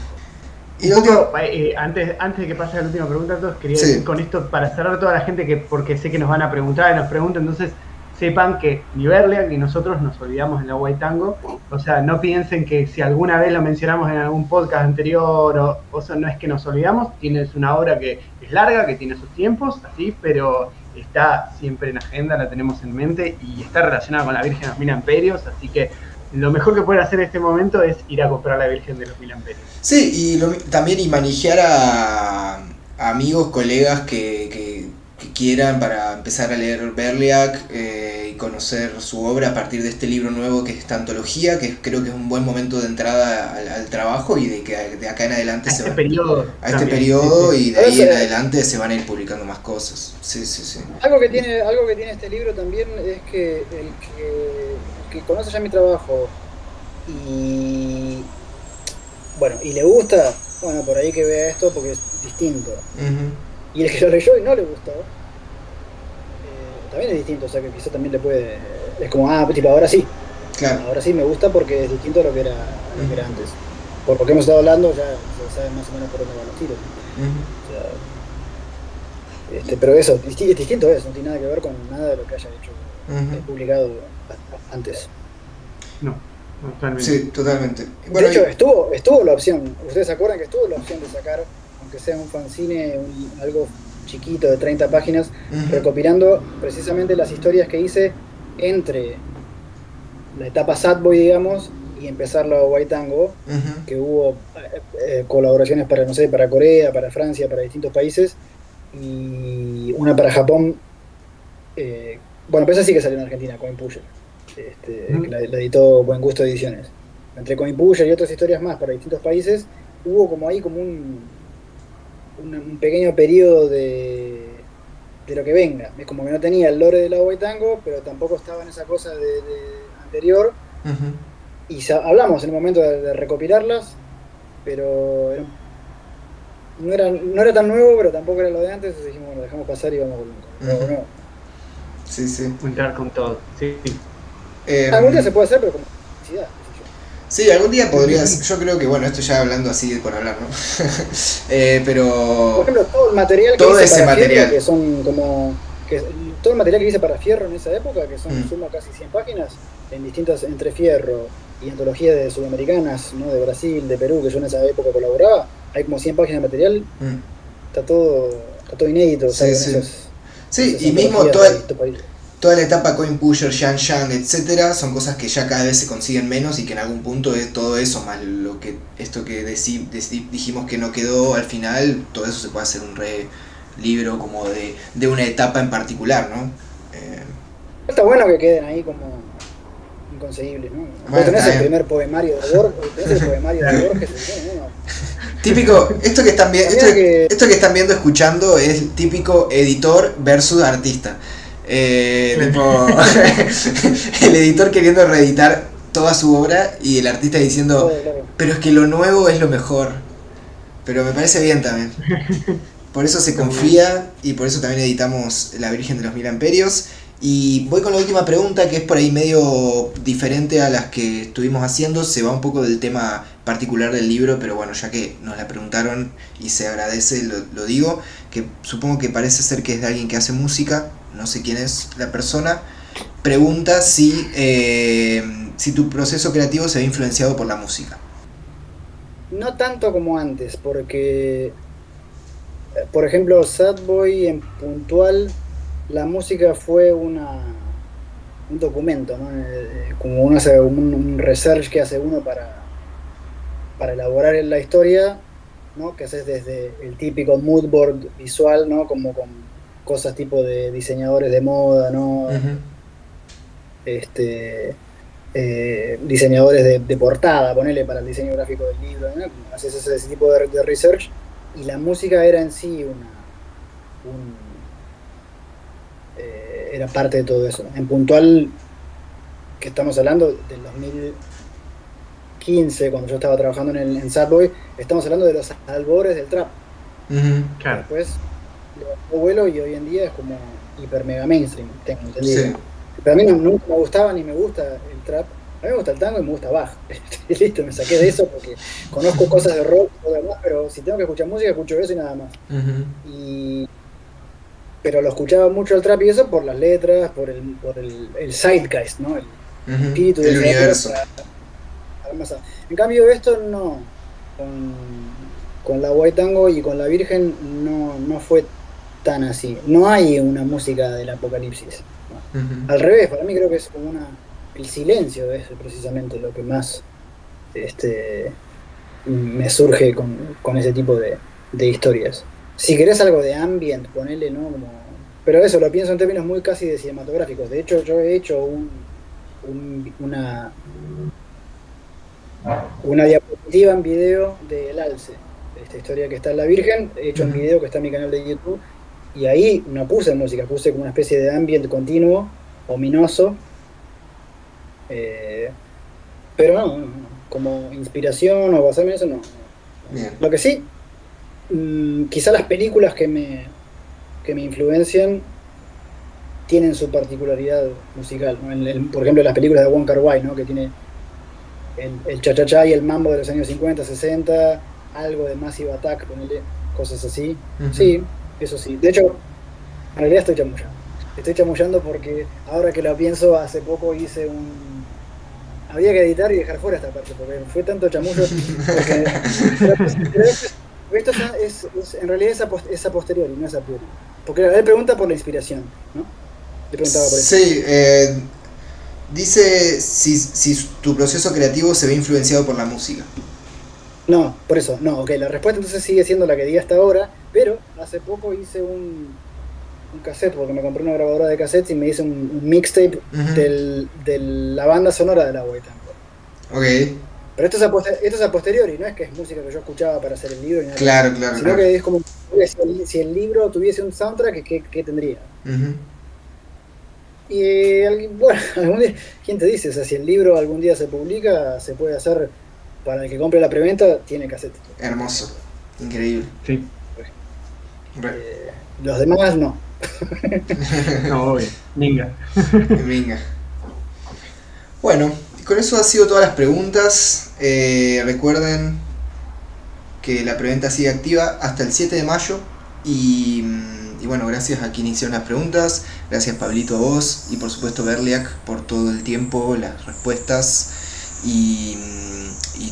Y Un lo último. poco, antes de que pase a la última pregunta, entonces quería Sí. decir con esto, para cerrar a toda la gente, que porque sé que nos van a preguntar y nos preguntan, entonces sepan que ni Berliak ni nosotros nos olvidamos en la White Tango. O sea, no piensen que si alguna vez lo mencionamos en algún podcast anterior, o sea, no es que nos olvidamos, tienes una obra que es larga, que tiene sus tiempos, así, pero está siempre en agenda, la tenemos en mente y está relacionada con la Virgen de los Mil Amperios, así que lo mejor que pueden hacer en este momento es ir a comprar la Virgen de los Mil Amperios. Sí, y también y manejar a amigos, colegas que quieran para empezar a leer Berliak y conocer su obra a partir de este libro nuevo que es esta antología, que creo que es un buen momento de entrada al trabajo y de que de acá en adelante este periodo. a este También, periodo sí, sí. y de ahí en adelante se van a ir publicando más cosas. Sí, sí, sí. Algo que tiene este libro también es que el que conoce ya mi trabajo y bueno, y le gusta, bueno, por ahí que vea esto porque es distinto. Ujú. Y el que lo leyó y no le gustó, también es distinto, o sea que quizá también le puede, es como, tipo, Claro. ahora sí me gusta porque es distinto a lo que era antes. Por lo que hemos estado hablando ya se sabe más o menos por dónde van los tiros. Ujú. O sea, pero eso, es distinto eso, no tiene nada que ver con nada de lo que haya hecho, Ujú. publicado antes. No, totalmente. Sí, totalmente. De Bueno, hecho, estuvo la opción, ustedes se acuerdan que estuvo la opción de sacar, aunque sea un fanzine, algo chiquito de 30 páginas, ujú. recopilando precisamente las historias que hice entre la etapa Sad Boy, digamos, y empezar la White Tango, Ujú. que hubo colaboraciones para, no sé, para Corea, para Francia, para distintos países, y una para Japón. Bueno, pero esa sí que salió en Argentina, Coin Pusher, que la editó Buen Gusto Ediciones. Entre Coin Pusher y otras historias más para distintos países, hubo como ahí como un pequeño periodo de lo que venga. Es como que no tenía el lore de la White Tango, pero tampoco estaba en esa cosa de anterior. Ujú. Y hablamos en el momento de recopilarlas, pero no era tan nuevo, pero tampoco era lo de antes. Entonces dijimos, bueno, dejamos pasar y vamos con lo nuevo. Sí, sí. Entrar con todo. Sí. Algún día se puede hacer, pero como publicidad, qué sé yo. Sí, algún día podrías, yo creo que, bueno, esto ya hablando así por hablar, ¿no? Por Pero ejemplo, todo el material que todo hice ese para material. Fierro, que son como. Todo el material que hice para Fierro en esa época, que son suma casi 100 páginas, en distintas, entre Fierro y antologías de sudamericanas, ¿no? De Brasil, de Perú, que yo en esa época colaboraba, hay como 100 páginas de material, está todo inédito, Sí, ¿sabes? sí. Sí, esas y mismo antologías de distintos países. toda la etapa Coin Pusher, Yang Yang, etcétera, son cosas que ya cada vez se consiguen menos y que en algún punto es todo eso, más lo que esto que dijimos que no quedó al final, todo eso se puede hacer un libro como de una etapa en particular, ¿no? Está bueno que queden ahí como inconseguibles, ¿no? Bueno, Vos tenés está el bien. primer poemario de Borges, bueno, Típico, esto que están viendo, También que- esto que están viendo, escuchando, es típico editor versus artista. Tipo, el editor queriendo reeditar toda su obra y el artista diciendo, claro. pero es que lo nuevo es lo mejor. Pero me parece bien también. Por eso se confía y por eso también editamos La Virgen de los Mil Amperios. Y voy con la última pregunta, que es por ahí medio diferente a las que estuvimos haciendo. Se va un poco del tema particular del libro, pero bueno, ya que nos la preguntaron y se agradece, lo digo. Que supongo que parece ser que es de alguien que hace música, no sé quién es la persona. Pregunta si tu proceso creativo se ve influenciado por la música. No tanto como antes, porque, por ejemplo, Sad Boy en puntual, la música fue un documento, ¿no? Como uno hace un research que hace uno para elaborar la historia, ¿no? Que haces desde el típico mood board visual, ¿no? Como con cosas tipo de diseñadores de moda, ¿no? Uh-huh. Diseñadores de portada, ponele para el diseño gráfico del libro, ¿no? Haces ese tipo de research, y la música era en sí era parte de todo eso. En puntual, que estamos hablando del 2015, cuando yo estaba trabajando en Sad Boy, estamos hablando de los albores del trap. Uh-huh. Claro. Después lo vuelo y hoy en día es como hiper mega mainstream, tengo entendido. Sí. Pero a mí nunca me gustaba ni me gusta el trap. A mí me gusta el tango y me gusta Bach. Listo, me saqué de eso porque conozco cosas de rock y todo lo demás, pero si tengo que escuchar música, escucho eso y nada más. Uh-huh. Pero lo escuchaba mucho el trap y eso por las letras, por el zeitgeist, ¿no? El Uh-huh. espíritu del El universo. En cambio, esto no. Con la White Tango y con la Virgen no fue tan así. No hay una música del apocalipsis, ¿no? Uh-huh. Al revés, para mí creo que es como el silencio es precisamente lo que más me surge con ese tipo de historias. Si querés algo de ambient, ponele, ¿no? Como pero eso lo pienso en términos muy casi de cinematográficos. De hecho, yo he hecho una diapositiva en video del Alce, de esta historia que está en La Virgen, he hecho un video que está en mi canal de YouTube, y ahí no puse música, puse como una especie de ambient continuo, ominoso, pero no, como inspiración o basarme en eso, no. Bien. Lo que sí, quizá las películas que me influencian tienen su particularidad musical, ¿no? Por ejemplo, las películas de Wong Kar-wai, ¿no? Que tiene el cha-cha-cha y el mambo de los años 50, 60, algo de Massive Attack, ponele, cosas así. Sí, eso sí. De hecho, en realidad estoy chamullando. Estoy chamullando porque ahora que lo pienso, hace poco hice había que editar y dejar fuera esta parte, porque fue tanto chamullo. Pero esto en realidad es a posteriori, no es a priori. Porque él pregunta por la inspiración, ¿no? Le preguntaba por eso. Sí, dice si tu proceso creativo se ve influenciado por la música. No, por eso, no, ok, la respuesta entonces sigue siendo la que di hasta ahora, pero hace poco hice un cassette, porque me compré una grabadora de cassettes y me hice un mixtape de la banda sonora de la Tango. Ok. Pero esto es a posteriori, no es que es música que yo escuchaba para hacer el libro, ni nada, Claro. sino que es como si el libro tuviese un soundtrack, ¿qué tendría? Y bueno, algún día, ¿quién te dice? O sea, si el libro algún día se publica, se puede hacer para el que compre la preventa, tiene cassette. Hermoso, increíble. Sí. Los demás no. No, obvio. Venga. Venga. Bueno, con eso ha sido todas las preguntas. Recuerden que la preventa sigue activa hasta el 7 de mayo. Y bueno, gracias a quienes hicieron las preguntas. Gracias Pablito a vos. Y por supuesto Berliak por todo el tiempo, las respuestas y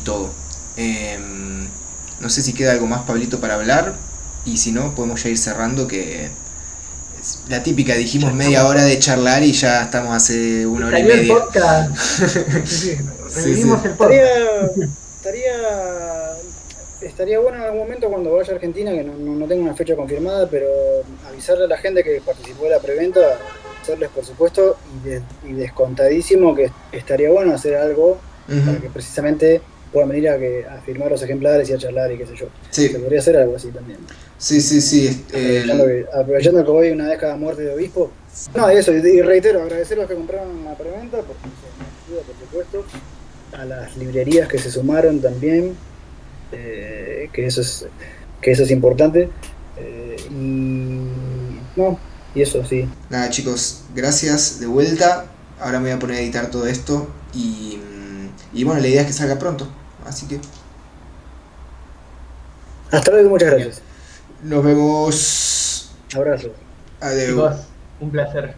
todo. No sé si queda algo más, Pablito, para hablar. Y si no, podemos ya ir cerrando, que es la típica, dijimos media hora de charlar y ya estamos hace una hora y media. El podcast. Revivimos el podcast. Estaría bueno en algún momento cuando vaya a Argentina, que no tengo una fecha confirmada, pero avisarle a la gente que participó de la preventa, hacerles por supuesto, y descontadísimo que estaría bueno hacer algo para que precisamente puedan venir a firmar los ejemplares y a charlar y qué sé yo. Sí. Se podría hacer algo así también. Sí. Aprovechando que voy una vez cada muerte de obispo. No, eso, y reitero, agradecer a los que compraron la preventa, porque nos ayuda, por supuesto, a las librerías que se sumaron también, que eso es importante, y eso sí. Nada, chicos, gracias de vuelta. Ahora me voy a poner a editar todo esto y bueno, la idea es que salga pronto, así que hasta luego, muchas gracias. nos vemos. Abrazos. Adiós. Chicos, un placer.